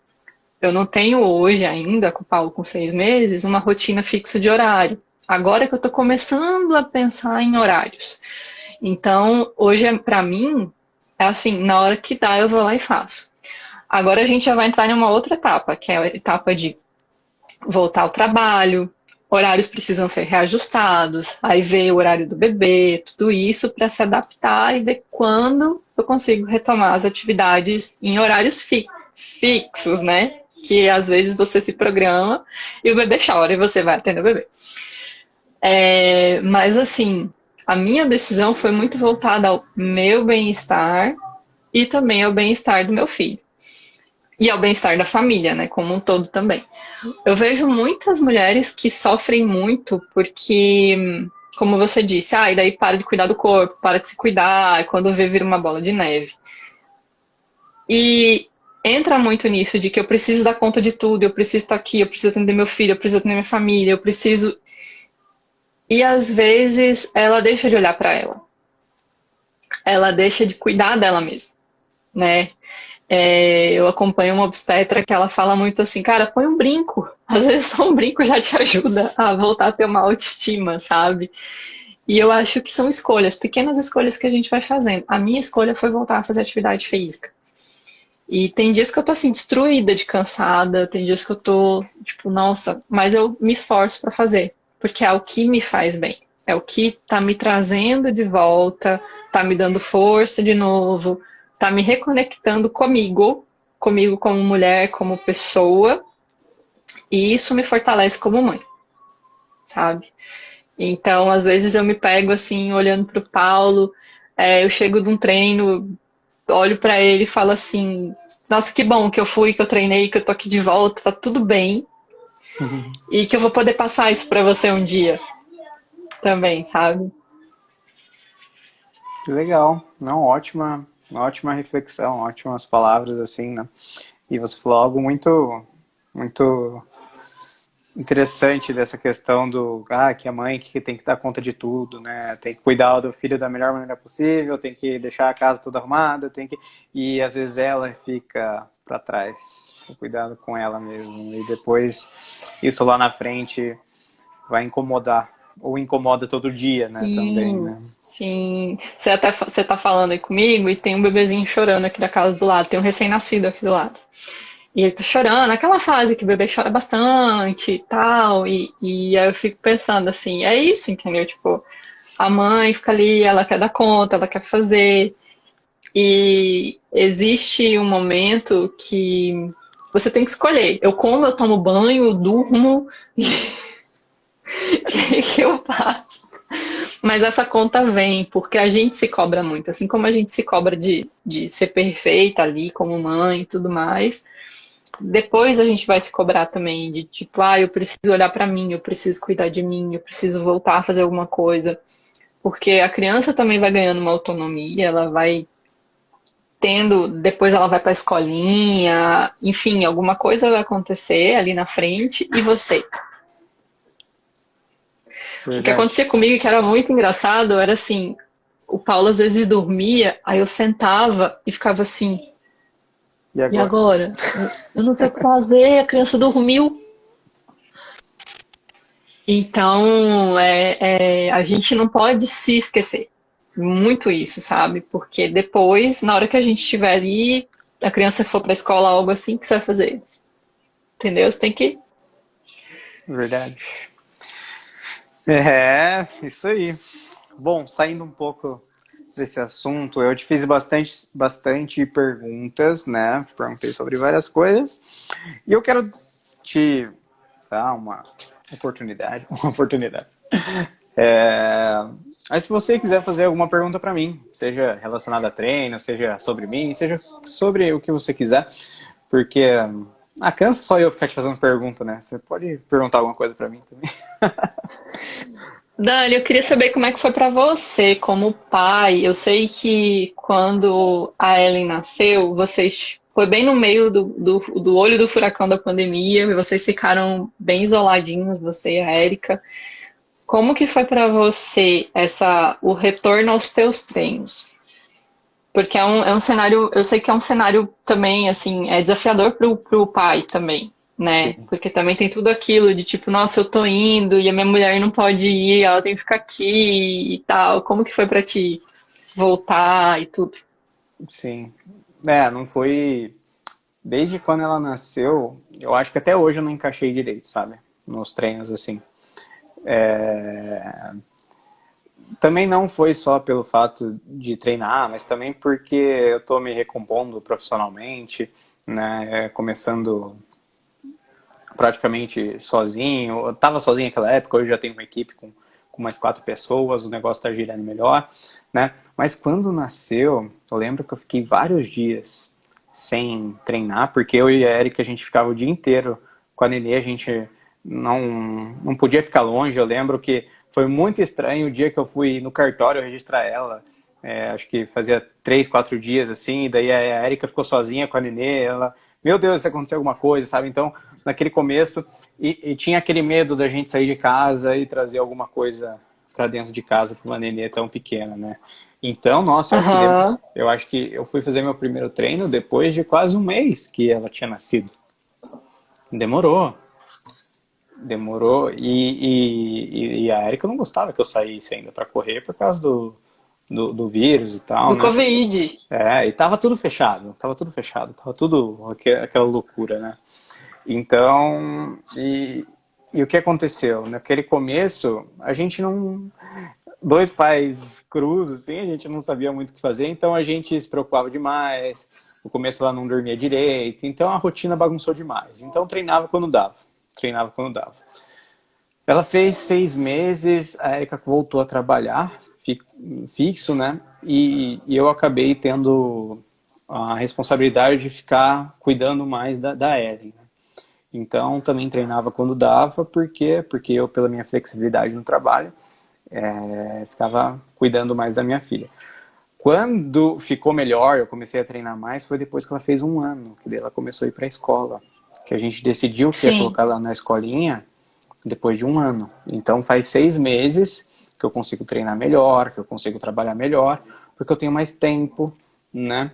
Eu não tenho hoje ainda, com o Paulo com 6 meses, uma rotina fixa de horário. Agora que eu estou começando a pensar em horários. Então, hoje, para mim, é assim, na hora que dá, eu vou lá e faço. Agora a gente já vai entrar em uma outra etapa, que é a etapa de voltar ao trabalho, horários precisam ser reajustados, aí ver o horário do bebê, tudo isso para se adaptar e ver quando eu consigo retomar as atividades em horários fixos, né? Que às vezes você se programa e o bebê chora e você vai atender o bebê. Mas assim, a minha decisão foi muito voltada ao meu bem-estar e também ao bem-estar do meu filho. E ao bem-estar da família, né, como um todo também. Eu vejo muitas mulheres que sofrem muito porque, como você disse, e daí para de cuidar do corpo, para de se cuidar, e quando vê, vira uma bola de neve. E entra muito nisso de que eu preciso dar conta de tudo, eu preciso estar aqui, eu preciso atender meu filho, eu preciso atender minha família, eu preciso... E às vezes ela deixa de olhar para ela. Ela deixa de cuidar dela mesma, né? Eu acompanho uma obstetra que ela fala muito assim, cara, põe um brinco. Às vezes só um brinco já te ajuda a voltar a ter uma autoestima, sabe? E eu acho que são escolhas, pequenas escolhas que a gente vai fazendo. A minha escolha foi voltar a fazer atividade física. E tem dias que eu tô assim, destruída de cansada, tem dias que eu tô, tipo, nossa, mas eu me esforço pra fazer, porque é o que me faz bem. É o que tá me trazendo de volta, tá me dando força de novo, tá me reconectando comigo como mulher, como pessoa, e isso me fortalece como mãe, sabe? Então, às vezes eu me pego assim, olhando pro Paulo, eu chego de um treino, olho pra ele e falo assim, nossa, que bom que eu fui, que eu treinei, que eu tô aqui de volta, tá tudo bem, e que eu vou poder passar isso pra você um dia também, sabe? Que legal. Não, ótima reflexão, ótimas palavras, assim, né? E você falou algo muito interessante dessa questão que a mãe que tem que dar conta de tudo, né? Tem que cuidar do filho da melhor maneira possível, tem que deixar a casa toda arrumada, e às vezes ela fica para trás. Cuidado com ela mesmo. E depois isso lá na frente vai incomodar. Ou incomoda todo dia, né? Também, Sim, né? sim. Você tá falando aí comigo e tem um bebezinho chorando aqui da casa do lado, tem um recém-nascido aqui do lado. E ele tá chorando, aquela fase que o bebê chora bastante e tal. E aí eu fico pensando assim, é isso, entendeu? Tipo, a mãe fica ali, ela quer dar conta, ela quer fazer. E existe um momento que você tem que escolher. Eu como, eu tomo banho, eu durmo, o que eu faço? Mas essa conta vem, porque a gente se cobra muito. Assim como a gente se cobra de ser perfeita ali, como mãe e tudo mais, depois a gente vai se cobrar também de tipo, eu preciso olhar pra mim, eu preciso cuidar de mim, eu preciso voltar a fazer alguma coisa. Porque a criança também vai ganhando uma autonomia, ela vai tendo, depois ela vai pra escolinha, enfim, alguma coisa vai acontecer ali na frente e você. O que Verdade. acontecia comigo, que era muito engraçado, era assim, o Paulo às vezes dormia, aí eu sentava e ficava assim, E e agora? agora? Eu não sei o que fazer, a criança dormiu. Então, a gente não pode se esquecer. Muito isso, sabe? Porque depois, na hora que a gente estiver ali, a criança for pra escola, algo assim, o que você vai fazer? Entendeu? Você tem que. Verdade. É, isso aí. Bom, saindo um pouco desse assunto, eu te fiz bastante perguntas, né? Te perguntei sobre várias coisas. E eu quero te dar uma oportunidade. Uma oportunidade. É, Mas se você quiser fazer alguma pergunta para mim, seja relacionada a treino, seja sobre mim, seja sobre o que você quiser, porque cansa só eu ficar te fazendo pergunta, né? Você pode perguntar alguma coisa para mim também. Dani, eu queria saber como é que foi pra você, como pai. Eu sei que quando a Ellen nasceu, vocês foi bem no meio do olho do furacão da pandemia, e vocês ficaram bem isoladinhos, você e a Érica. Como que foi pra você o retorno aos teus treinos? Porque é um cenário, eu sei que é um cenário também, assim, é desafiador pro pai também, né? Sim. Porque também tem tudo aquilo de tipo, nossa, eu tô indo e a minha mulher não pode ir, ela tem que ficar aqui e tal. Como que foi pra ti voltar e tudo? Sim. Não foi. Desde quando ela nasceu, eu acho que até hoje eu não encaixei direito, sabe? Nos treinos, assim. É, Também não foi só pelo fato de treinar, mas também porque eu tô me recompondo profissionalmente, né? Começando praticamente sozinho. Eu tava sozinho naquela época, hoje já tenho uma equipe com mais 4 pessoas, o negócio tá girando melhor, né? Mas quando nasceu, eu lembro que eu fiquei vários dias sem treinar, porque eu e a Erika, a gente ficava o dia inteiro com a Nenê, a gente não podia ficar longe. Eu lembro que foi muito estranho o dia que eu fui no cartório registrar ela. Acho que fazia 3, 4 dias assim, e daí a Erika ficou sozinha com a Nenê, ela, meu Deus, se aconteceu alguma coisa, sabe? Então, naquele começo, e tinha aquele medo da gente sair de casa e trazer alguma coisa para dentro de casa para uma Nenê tão pequena, né? Então, nossa, Aham. eu acho que eu fui fazer meu primeiro treino depois de quase um mês que ela tinha nascido. Demorou, demorou. E a Erika não gostava que eu saísse ainda para correr por causa do vírus e tal, Do né? Covid. E tava tudo aquela loucura, né? Então, e o que aconteceu? Naquele começo, a gente não. Dois pais crus, assim, a gente não sabia muito o que fazer, então a gente se preocupava demais. No começo ela não dormia direito, então a rotina bagunçou demais. Então treinava quando dava. Treinava quando dava. Ela fez 6 meses, a Erika voltou a trabalhar fixo, né? E eu acabei tendo a responsabilidade de ficar cuidando mais da Ellen, né? Então também treinava quando dava, porque eu, pela minha flexibilidade no trabalho, ficava cuidando mais da minha filha. Quando ficou melhor, eu comecei a treinar mais, foi depois que ela fez 1 ano, que daí ela começou a ir para a escola. Que a gente decidiu que ia Sim. colocar ela na escolinha depois de 1 ano. Então faz 6 meses que eu consigo treinar melhor, que eu consigo trabalhar melhor, porque eu tenho mais tempo, né?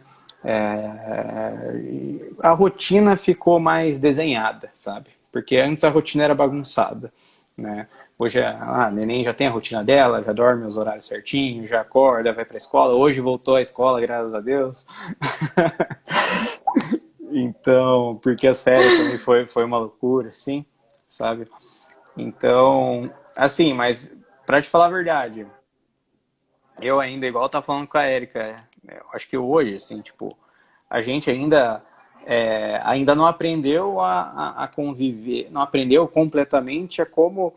A rotina ficou mais desenhada, sabe? Porque antes a rotina era bagunçada, né? Hoje a neném já tem a rotina dela, já dorme os horários certinho, já acorda, vai pra escola. Hoje voltou à escola, graças a Deus. Então, porque as férias também foi uma loucura, assim, sabe? Então, assim, mas pra te falar a verdade, eu ainda, igual eu tava falando com a Erika, eu acho que hoje, assim, tipo, a gente ainda não aprendeu a conviver, não aprendeu completamente a como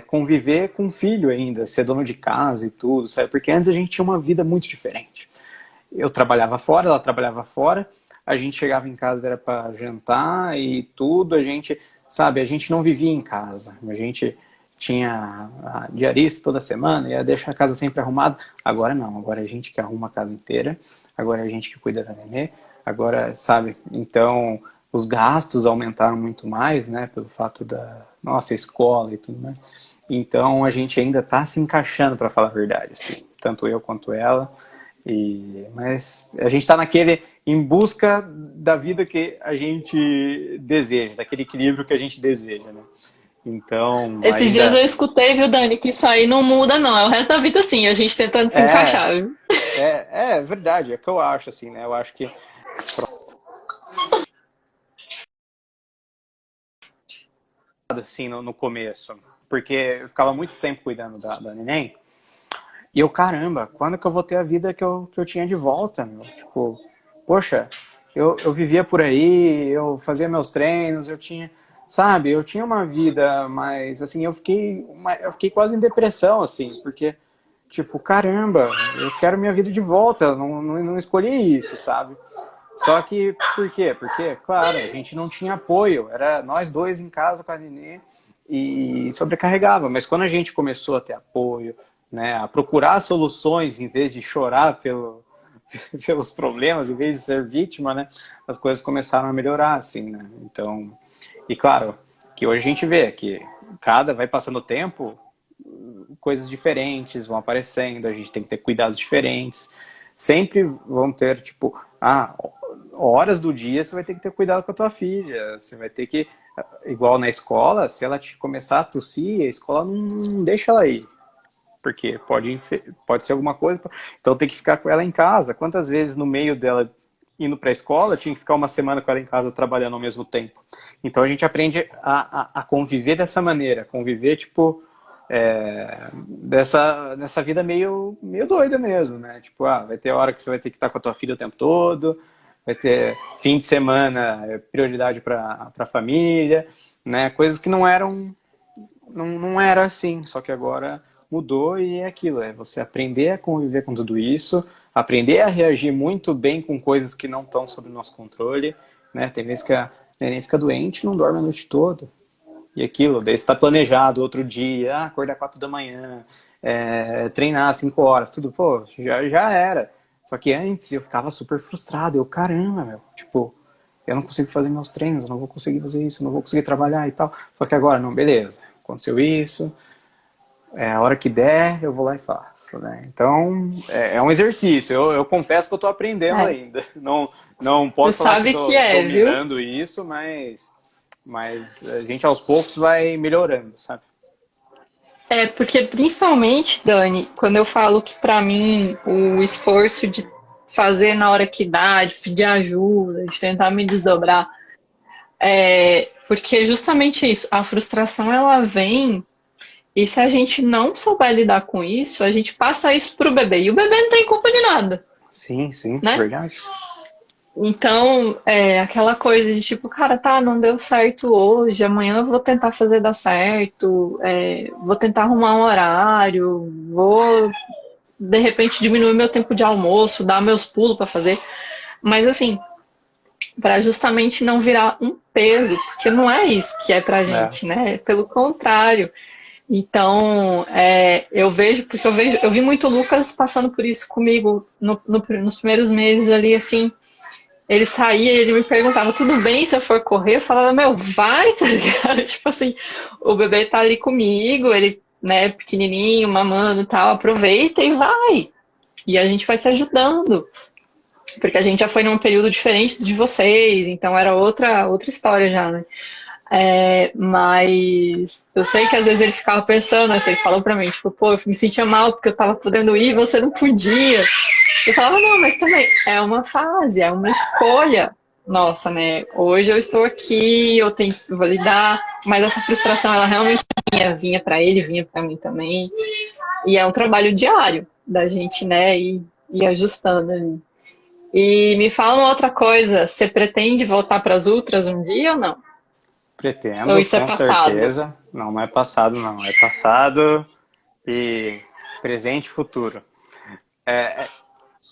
conviver com o filho ainda, ser dono de casa e tudo, sabe? Porque antes a gente tinha uma vida muito diferente. Eu trabalhava fora, ela trabalhava fora, a gente chegava em casa era para jantar e tudo, a gente, sabe, a gente não vivia em casa, a gente tinha a diarista toda semana, ia deixar a casa sempre arrumada. Agora não, agora é a gente que arruma a casa inteira, agora é a gente que cuida da nenê, agora, sabe, então os gastos aumentaram muito mais, né, pelo fato da nossa escola e tudo mais. Então a gente ainda está se encaixando, para falar a verdade, assim, tanto eu quanto ela. Mas a gente está naquele em busca da vida que a gente deseja, daquele equilíbrio que a gente deseja, né? Então, Esses dias eu ainda escutei, viu, Dani, que isso aí não muda, não. É o resto da vida assim, a gente tentando se é, encaixar, viu? é verdade, é o que eu acho, assim, né? Eu acho que, assim, no começo, porque eu ficava muito tempo cuidando da neném, e eu, caramba, quando que eu vou ter a vida que eu tinha de volta, meu? Tipo, poxa, eu vivia por aí, eu fazia meus treinos, eu tinha, sabe, eu tinha uma vida, mas, assim, eu fiquei quase em depressão, assim, porque, tipo, caramba, eu quero minha vida de volta, eu não escolhi isso, sabe? Só que, por quê? Porque, claro, a gente não tinha apoio, era nós dois em casa com a Nenê e sobrecarregava. Mas quando a gente começou a ter apoio, né, a procurar soluções em vez de chorar pelos problemas, em vez de ser vítima, né, as coisas começaram a melhorar, assim, né? Então, e claro, que hoje a gente vê que vai passando o tempo, coisas diferentes vão aparecendo, a gente tem que ter cuidados diferentes. Sempre vão ter, tipo, horas do dia você vai ter que ter cuidado com a tua filha. Você vai ter que, igual na escola, se ela te começar a tossir, a escola não deixa ela ir. Porque pode ser alguma coisa. Então tem que ficar com ela em casa. Quantas vezes no meio dela indo para a escola, tinha que ficar uma semana com ela em casa trabalhando ao mesmo tempo. Então a gente aprende a conviver dessa maneira, conviver, tipo, dessa vida meio doida mesmo, né? Tipo, vai ter hora que você vai ter que estar com a tua filha o tempo todo, vai ter fim de semana, prioridade para a família, né? Coisas que não era assim, só que agora mudou e é aquilo, é você aprender a conviver com tudo isso, aprender a reagir muito bem com coisas que não estão sob o nosso controle, né? Tem vezes que a neném fica doente e não dorme a noite toda. E aquilo, daí está planejado outro dia, acordar 4 da manhã, treinar 5 horas, tudo, pô, já era. Só que antes eu ficava super frustrado, eu, caramba, meu, tipo, eu não consigo fazer meus treinos, eu não vou conseguir fazer isso, eu não vou conseguir trabalhar e tal. Só que agora, não, beleza, aconteceu isso, a hora que der, eu vou lá e faço, né? Então, é um exercício, eu confesso que eu tô aprendendo É, ainda. Não você posso falar que eu sabe que tô é, viu? dominando isso, mas a gente aos poucos vai melhorando, sabe? É, porque principalmente, Dani, quando eu falo que pra mim o esforço de fazer na hora que dá, de pedir ajuda, de tentar me desdobrar, porque justamente isso, a frustração ela vem e se a gente não souber lidar com isso, a gente passa isso pro bebê e o bebê não tem culpa de nada, Sim, sim, né? verdade. Então, aquela coisa de tipo, cara, tá, não deu certo hoje, amanhã eu vou tentar fazer dar certo, vou tentar arrumar um horário, vou de repente diminuir meu tempo de almoço, dar meus pulos pra fazer. Mas assim, para justamente não virar um peso, porque não é isso que é pra É. gente, né? Pelo contrário. Então, eu vejo, porque eu vi muito o Lucas passando por isso comigo nos primeiros meses ali, assim, ele saía e ele me perguntava, tudo bem se eu for correr? Eu falava, meu, vai, tá ligado? Tipo assim, o bebê tá ali comigo, ele, né, pequenininho, mamando e tal, aproveita e vai. E a gente vai se ajudando. Porque a gente já foi num período diferente de vocês, então era outra história já, né? Mas eu sei que às vezes ele ficava pensando, assim, ele falou pra mim, tipo, pô, eu me sentia mal porque eu tava podendo ir e você não podia. Eu falava, não, mas também é uma fase, é uma escolha, nossa, né? Hoje eu estou aqui, eu tenho que validar, mas essa frustração, ela realmente vinha para ele, vinha para mim também. E é um trabalho diário da gente, né? E ajustando ali. E me fala uma outra coisa, você pretende voltar para as ultras um dia ou não? Ou Pretendo, isso é com passado? certeza. Não, não é passado, não. É passado e presente e futuro.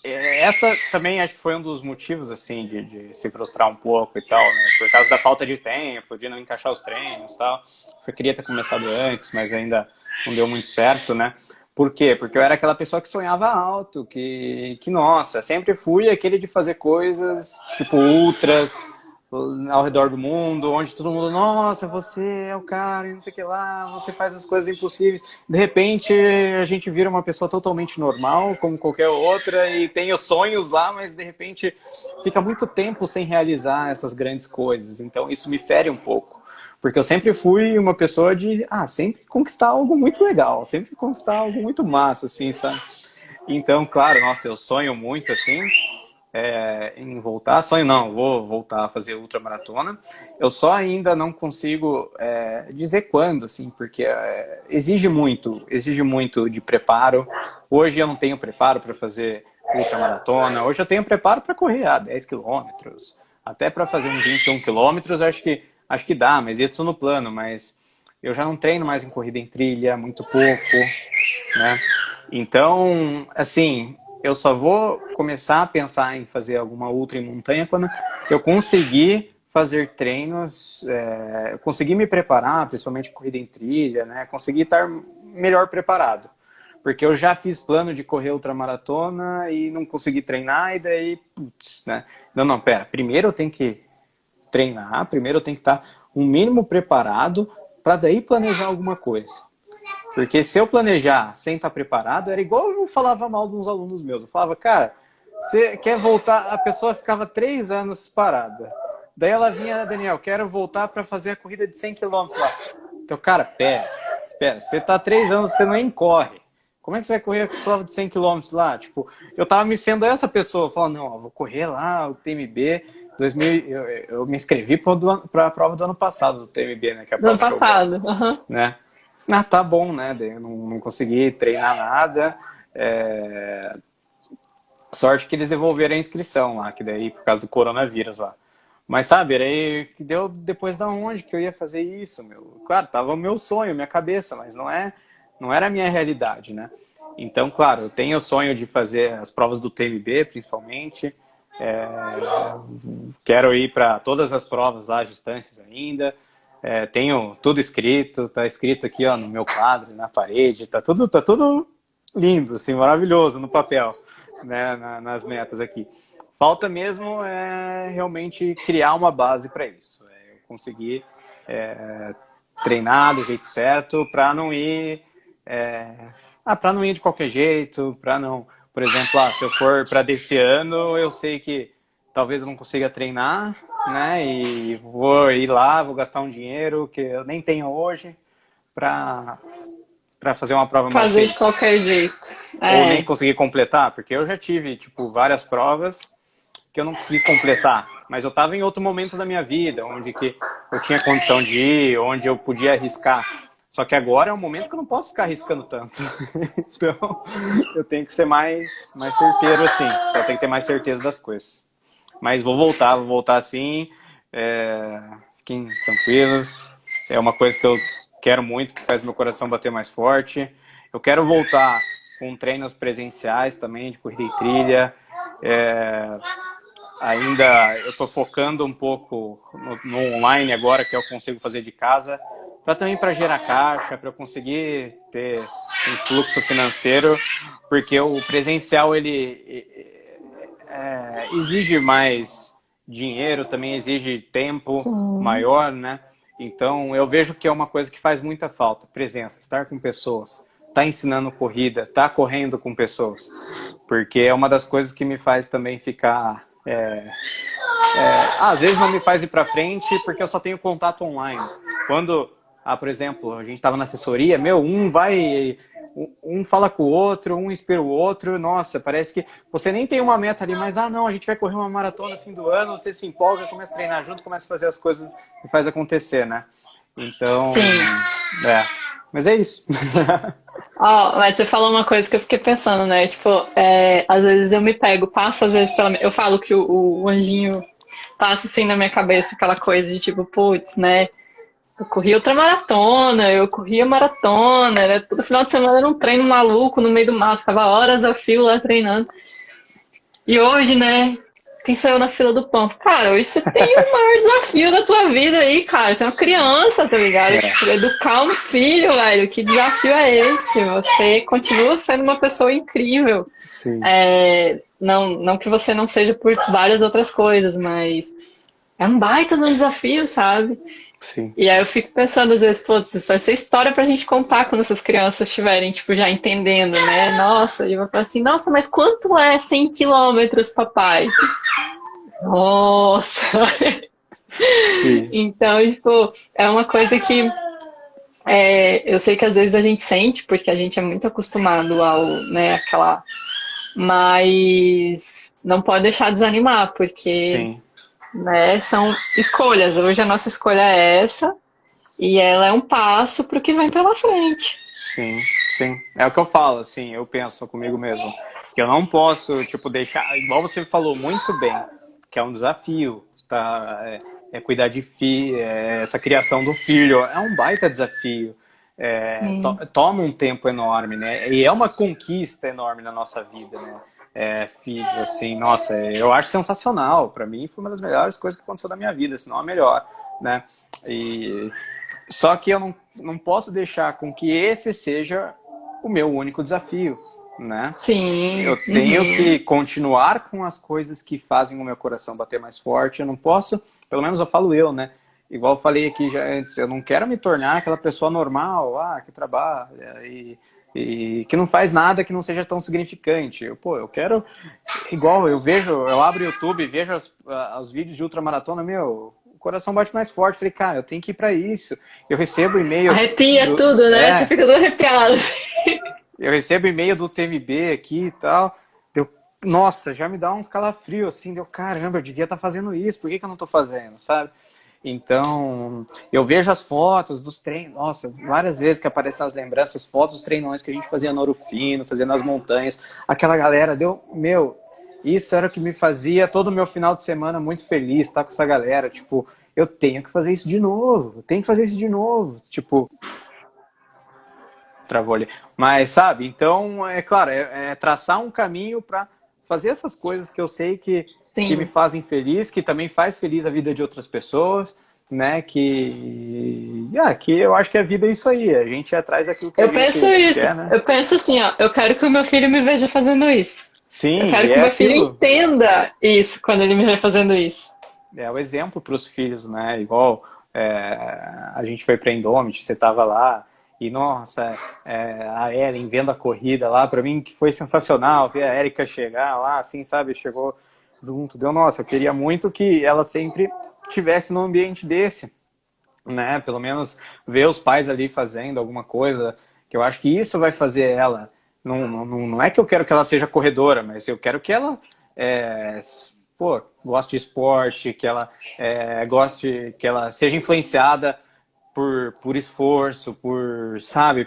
Essa também acho que foi um dos motivos, assim, de se frustrar um pouco e tal, né? Por causa da falta de tempo, de não encaixar os treinos e tal. Eu queria ter começado antes, mas ainda não deu muito certo, né? Por quê? Porque eu era aquela pessoa que sonhava alto, nossa, sempre fui aquele de fazer coisas, tipo, ultras, ao redor do mundo, onde todo mundo, nossa, você é o cara, e não sei o que lá, você faz as coisas impossíveis. De repente, a gente vira uma pessoa totalmente normal, como qualquer outra, e tem os sonhos lá, mas de repente fica muito tempo sem realizar essas grandes coisas. Então, isso me fere um pouco. Porque eu sempre fui uma pessoa de, sempre conquistar algo muito legal, sempre conquistar algo muito massa, assim, sabe? Então, claro, nossa, eu sonho muito, assim, em voltar. Sonho não, vou voltar a fazer ultramaratona. Eu só ainda não consigo dizer quando, assim, porque exige muito de preparo. Hoje eu não tenho preparo para fazer ultramaratona. Hoje eu tenho preparo para correr 10 quilômetros, até para fazer uns 21 quilômetros, acho que dá, mas isso no plano. Mas eu já não treino mais em corrida em trilha, muito pouco, né? Então, assim, eu só vou começar a pensar em fazer alguma ultra em montanha quando eu conseguir fazer treinos, conseguir me preparar, principalmente corrida em trilha, né? Conseguir estar melhor preparado. Porque eu já fiz plano de correr ultramaratona e não consegui treinar, e daí, putz, né? Não, pera, primeiro eu tenho que treinar, primeiro eu tenho que estar um mínimo preparado para daí planejar alguma coisa. Porque se eu planejar sem estar preparado, era igual eu falava mal de uns alunos meus. Eu falava, cara, você quer voltar? A pessoa ficava 3 anos parada. Daí ela vinha, Daniel, quero voltar para fazer a corrida de 100 quilômetros lá. Então, cara, pera, você tá 3 anos, você nem corre. Como é que você vai correr a prova de 100 quilômetros lá? Tipo, eu tava me sendo essa pessoa, falando, não, eu vou correr lá, o TMB, 2000, eu me inscrevi para a prova do ano passado do TMB, né, que é a Do ano prova que eu passado. gosto, Uhum. né? Tá bom, né? Eu não consegui treinar nada. Sorte que eles devolveram a inscrição lá, que daí por causa do coronavírus lá. Mas sabe, era aí que deu depois da onde que eu ia fazer isso, meu. Claro, tava o meu sonho, minha cabeça, mas não era a minha realidade, né? Então, claro, eu tenho o sonho de fazer as provas do TMB, principalmente. Quero ir para todas as provas lá, as distâncias ainda. Tenho tudo escrito, tá escrito aqui, ó, no meu quadro, na parede, tá tudo lindo, assim, maravilhoso no papel, né, nas metas aqui. Falta mesmo realmente criar uma base para isso, eu conseguir treinar do jeito certo para não ir para não ir de qualquer jeito, para não, por exemplo, se eu for para desse ano, eu sei que talvez eu não consiga treinar, né? E vou ir lá, vou gastar um dinheiro que eu nem tenho hoje para fazer uma prova mal Fazer de feita. qualquer jeito. Ou nem conseguir completar, porque eu já tive, tipo, várias provas que eu não consegui completar. Mas eu estava em outro momento da minha vida, onde que eu tinha condição de ir, onde eu podia arriscar. Só que agora é um momento que eu não posso ficar arriscando tanto. Então, eu tenho que ser mais certeiro, assim. Então, eu tenho que ter mais certeza das coisas. Mas vou voltar sim. Fiquem tranquilos. É uma coisa que eu quero muito, que faz meu coração bater mais forte. Eu quero voltar com treinos presenciais também, de corrida e trilha. Ainda eu estou focando um pouco no online agora, que eu consigo fazer de casa, para também para gerar caixa, para eu conseguir ter um fluxo financeiro, porque o presencial ele exige mais dinheiro, também exige tempo Sim. maior, né? Então eu vejo que é uma coisa que faz muita falta, presença, estar com pessoas, estar ensinando corrida, estar correndo com pessoas, porque é uma das coisas que me faz também ficar às vezes não me faz ir para frente porque eu só tenho contato online. Quando, por exemplo, a gente estava na assessoria, um vai um fala com o outro, um inspira o outro, nossa, parece que você nem tem uma meta ali, mas não, a gente vai correr uma maratona assim do ano, você se empolga, começa a treinar junto, começa a fazer as coisas e faz acontecer, né? Então, Sim. mas é isso. Ó, mas você falou uma coisa que eu fiquei pensando, né? Tipo, às vezes eu me pego, passo às vezes pela. Eu falo que o anjinho passa assim na minha cabeça aquela coisa de tipo, putz, né? Eu corri outra maratona, eu corria maratona, era todo final de semana era um treino maluco no meio do mato, ficava horas a fio lá treinando. E hoje, né? Quem sou eu na fila do pão? Cara, hoje você tem o maior desafio da tua vida aí, cara. Você é uma criança, tá ligado? Tipo, educar um filho, velho. Que desafio é esse? Você continua sendo uma pessoa incrível. Sim. Não que você não seja por várias outras coisas, mas é um baita de um desafio, sabe? Sim. E aí eu fico pensando às vezes, putz, isso vai ser história pra gente contar quando essas crianças estiverem, tipo, já entendendo, né? Nossa, e eu vou falar assim, nossa, mas quanto é 100 quilômetros, papai? Nossa! Sim. Então, tipo, é uma coisa que eu sei que às vezes a gente sente, porque a gente é muito acostumado né, aquela... Mas não pode deixar de desanimar, porque, Sim. né, são escolhas. Hoje a nossa escolha é essa, e ela é um passo para o que vem pela frente. Sim, sim. É o que eu falo, assim, eu penso comigo mesmo. Que eu não posso, tipo, deixar. Igual você falou muito bem, que é um desafio, tá? Cuidar de filho, essa criação do filho, é um baita desafio. Sim. Toma um tempo enorme, né? E é uma conquista enorme na nossa vida, né? Filho, assim, nossa, eu acho sensacional. Para mim, foi uma das melhores coisas que aconteceu na minha vida, se não a melhor, né? E só que eu não posso deixar com que esse seja o meu único desafio, né? Sim. Eu tenho que continuar com as coisas que fazem o meu coração bater mais forte. Eu não posso, pelo menos eu falo eu, né? Igual eu falei aqui já antes, eu não quero me tornar aquela pessoa normal, que trabalha e que não faz nada que não seja tão significante. Eu quero, igual eu abro o YouTube e vejo os vídeos de ultramaratona, meu, o coração bate mais forte. Falei, cara, eu tenho que ir para isso. Eu recebo e-mail. Arrepia tudo, né? Você fica todo arrepiado. Eu recebo e-mail do TMB aqui e tal. Nossa, já me dá uns calafrios assim. Caramba, eu devia estar fazendo isso. Por que eu não estou fazendo, sabe? Então, eu vejo as fotos dos treinos. Nossa, várias vezes que aparecem nas lembranças, fotos dos treinões que a gente fazia no Ouro Fino, fazia nas montanhas. Aquela galera isso era o que me fazia todo o meu final de semana muito feliz, estar com essa galera. Tipo, eu tenho que fazer isso de novo. Eu tenho que fazer isso de novo. Tipo, travou ali. Mas, sabe, então, é claro, traçar um caminho para fazer essas coisas que eu sei que me fazem feliz, que também faz feliz a vida de outras pessoas, né, que eu acho que a vida é isso aí, a gente é atrás daquilo que Eu a penso gente isso, quer, né? eu penso assim, ó, eu quero que o meu filho me veja fazendo isso. Sim, Eu quero que o meu filho entenda isso quando ele me vê fazendo isso. É o exemplo para os filhos, né? Igual a gente foi para Indomit, você estava lá, e nossa, a Ellen vendo a corrida lá, para mim que foi sensacional, ver a Erika chegar lá, assim, sabe, chegou junto, nossa, eu queria muito que ela sempre tivesse num ambiente desse, né, pelo menos ver os pais ali fazendo alguma coisa, que eu acho que isso vai fazer ela, não é que eu quero que ela seja corredora, mas eu quero que ela goste de esporte, que ela goste, que ela seja influenciada por esforço, sabe,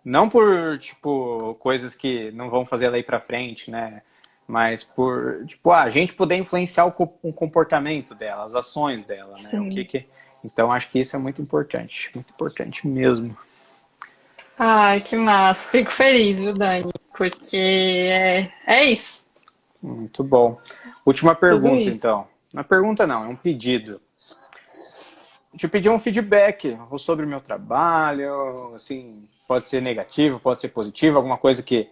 não por, tipo, coisas que não vão fazer ela ir pra frente, né, mas por, tipo, a gente poder influenciar o comportamento dela, as ações dela, né, então acho que isso é muito importante mesmo. Ai, que massa, fico feliz, viu, Dani, porque é isso. Muito bom. Última Tudo pergunta, isso. então. Uma pergunta não, é um pedido. Te pedir um feedback sobre o meu trabalho, assim, pode ser negativo, pode ser positivo, alguma coisa que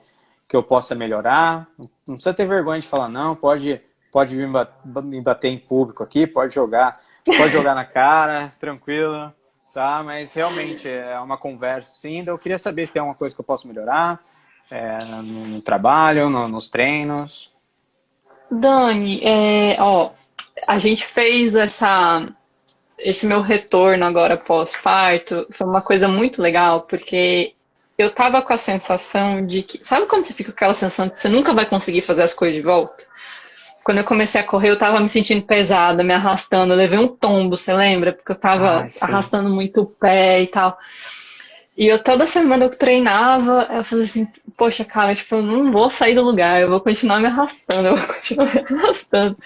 eu possa melhorar. Não precisa ter vergonha de falar não, pode me bater em público aqui, pode jogar na cara, tranquilo, tá? Mas realmente é uma conversa, sim. Eu queria saber se tem alguma coisa que eu posso melhorar no trabalho, nos treinos. Dani, a gente fez esse meu retorno agora pós-parto, foi uma coisa muito legal, porque eu tava com a sensação de que... Sabe quando você fica com aquela sensação de que você nunca vai conseguir fazer as coisas de volta? Quando eu comecei a correr, eu tava me sentindo pesada, me arrastando. Eu levei um tombo, você lembra? Porque eu tava Ai, sim. arrastando muito o pé e tal. E eu toda semana eu treinava, eu falei assim, poxa, cara, tipo, eu não vou sair do lugar, eu vou continuar me arrastando, eu vou continuar me arrastando.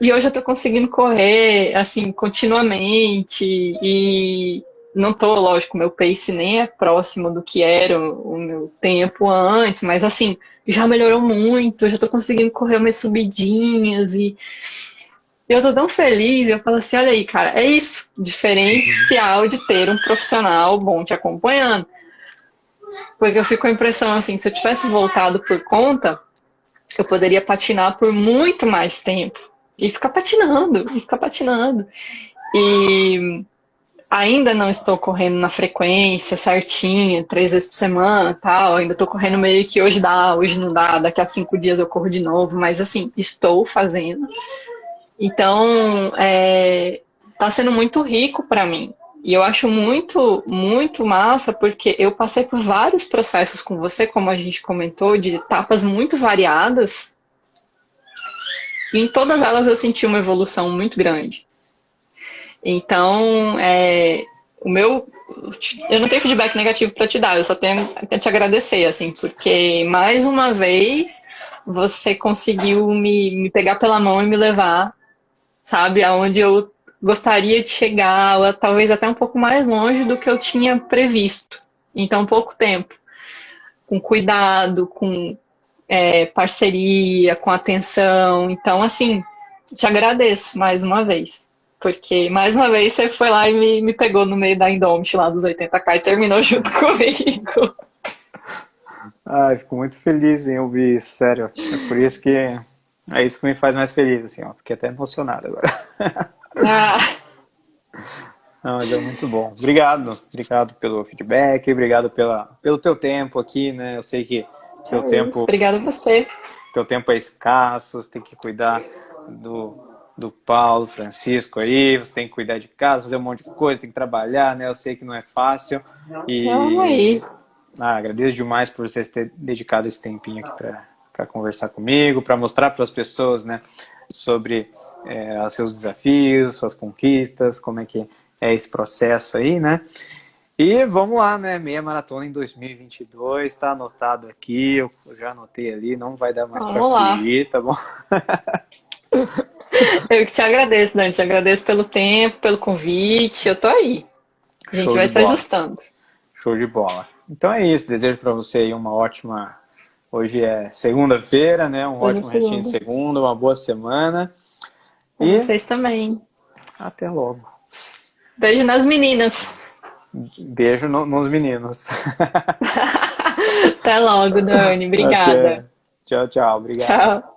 E hoje eu tô conseguindo correr, assim, continuamente, e não tô, lógico, meu pace nem é próximo do que era o meu tempo antes, mas assim, já melhorou muito, eu já tô conseguindo correr umas subidinhas, e eu tô tão feliz, eu falo assim, olha aí, cara, é isso, diferencial de ter um profissional bom te acompanhando. Porque eu fico com a impressão assim, se eu tivesse voltado por conta, eu poderia patinar por muito mais tempo. E ficar patinando, e ficar patinando. E ainda não estou correndo na frequência certinha, 3 vezes por semana, tal. Ainda estou correndo meio que hoje dá, hoje não dá, daqui a 5 dias eu corro de novo. Mas assim, estou fazendo. Então, tá sendo muito rico para mim. E eu acho muito, muito massa, porque eu passei por vários processos com você, como a gente comentou, de etapas muito variadas, e em todas elas eu senti uma evolução muito grande. Então, o meu. Eu não tenho feedback negativo para te dar, eu só tenho a te agradecer, assim, porque mais uma vez você conseguiu me pegar pela mão e me levar, sabe, aonde eu gostaria de chegar, ou talvez até um pouco mais longe do que eu tinha previsto em tão pouco tempo. Com cuidado, com parceria, com atenção. Então, assim, te agradeço mais uma vez. Porque, mais uma vez, você foi lá e me pegou no meio da Indomit lá dos 80K e terminou junto comigo. Ai, fico muito feliz em ouvir isso, sério. É por isso que é isso que me faz mais feliz, assim, ó. Fiquei até emocionado agora. Ah, Não, mas é muito bom. Obrigado, obrigado pelo feedback, obrigado pelo teu tempo aqui, né? Eu sei que teu é isso. tempo, Obrigada a você. teu tempo é escasso, você tem que cuidar do Paulo, Francisco aí, você tem que cuidar de casa, fazer um monte de coisa, tem que trabalhar, né? Eu sei que não é fácil Vamos e aí. agradeço demais por vocês terem dedicado esse tempinho aqui para conversar comigo, para mostrar para as pessoas, né, sobre os seus desafios, suas conquistas, como é que é esse processo aí, né? E vamos lá, né? Meia maratona em 2022, tá anotado aqui, eu já anotei ali, não vai dar mais para Vamos lá. fugir, tá bom? Eu que te agradeço, Dani. Te agradeço pelo tempo, pelo convite. Eu tô aí. A gente Show vai de se bola, ajustando. show de bola. Então é isso, desejo para você aí uma ótima. Hoje é segunda-feira, né? Um Hoje é ótimo restinho de segunda. segunda, uma boa semana Pra e vocês também. até logo. Beijo nas meninas. Beijo nos meninos. Até logo, Dani. Até. Obrigada. Tchau, tchau. Obrigado. Tchau.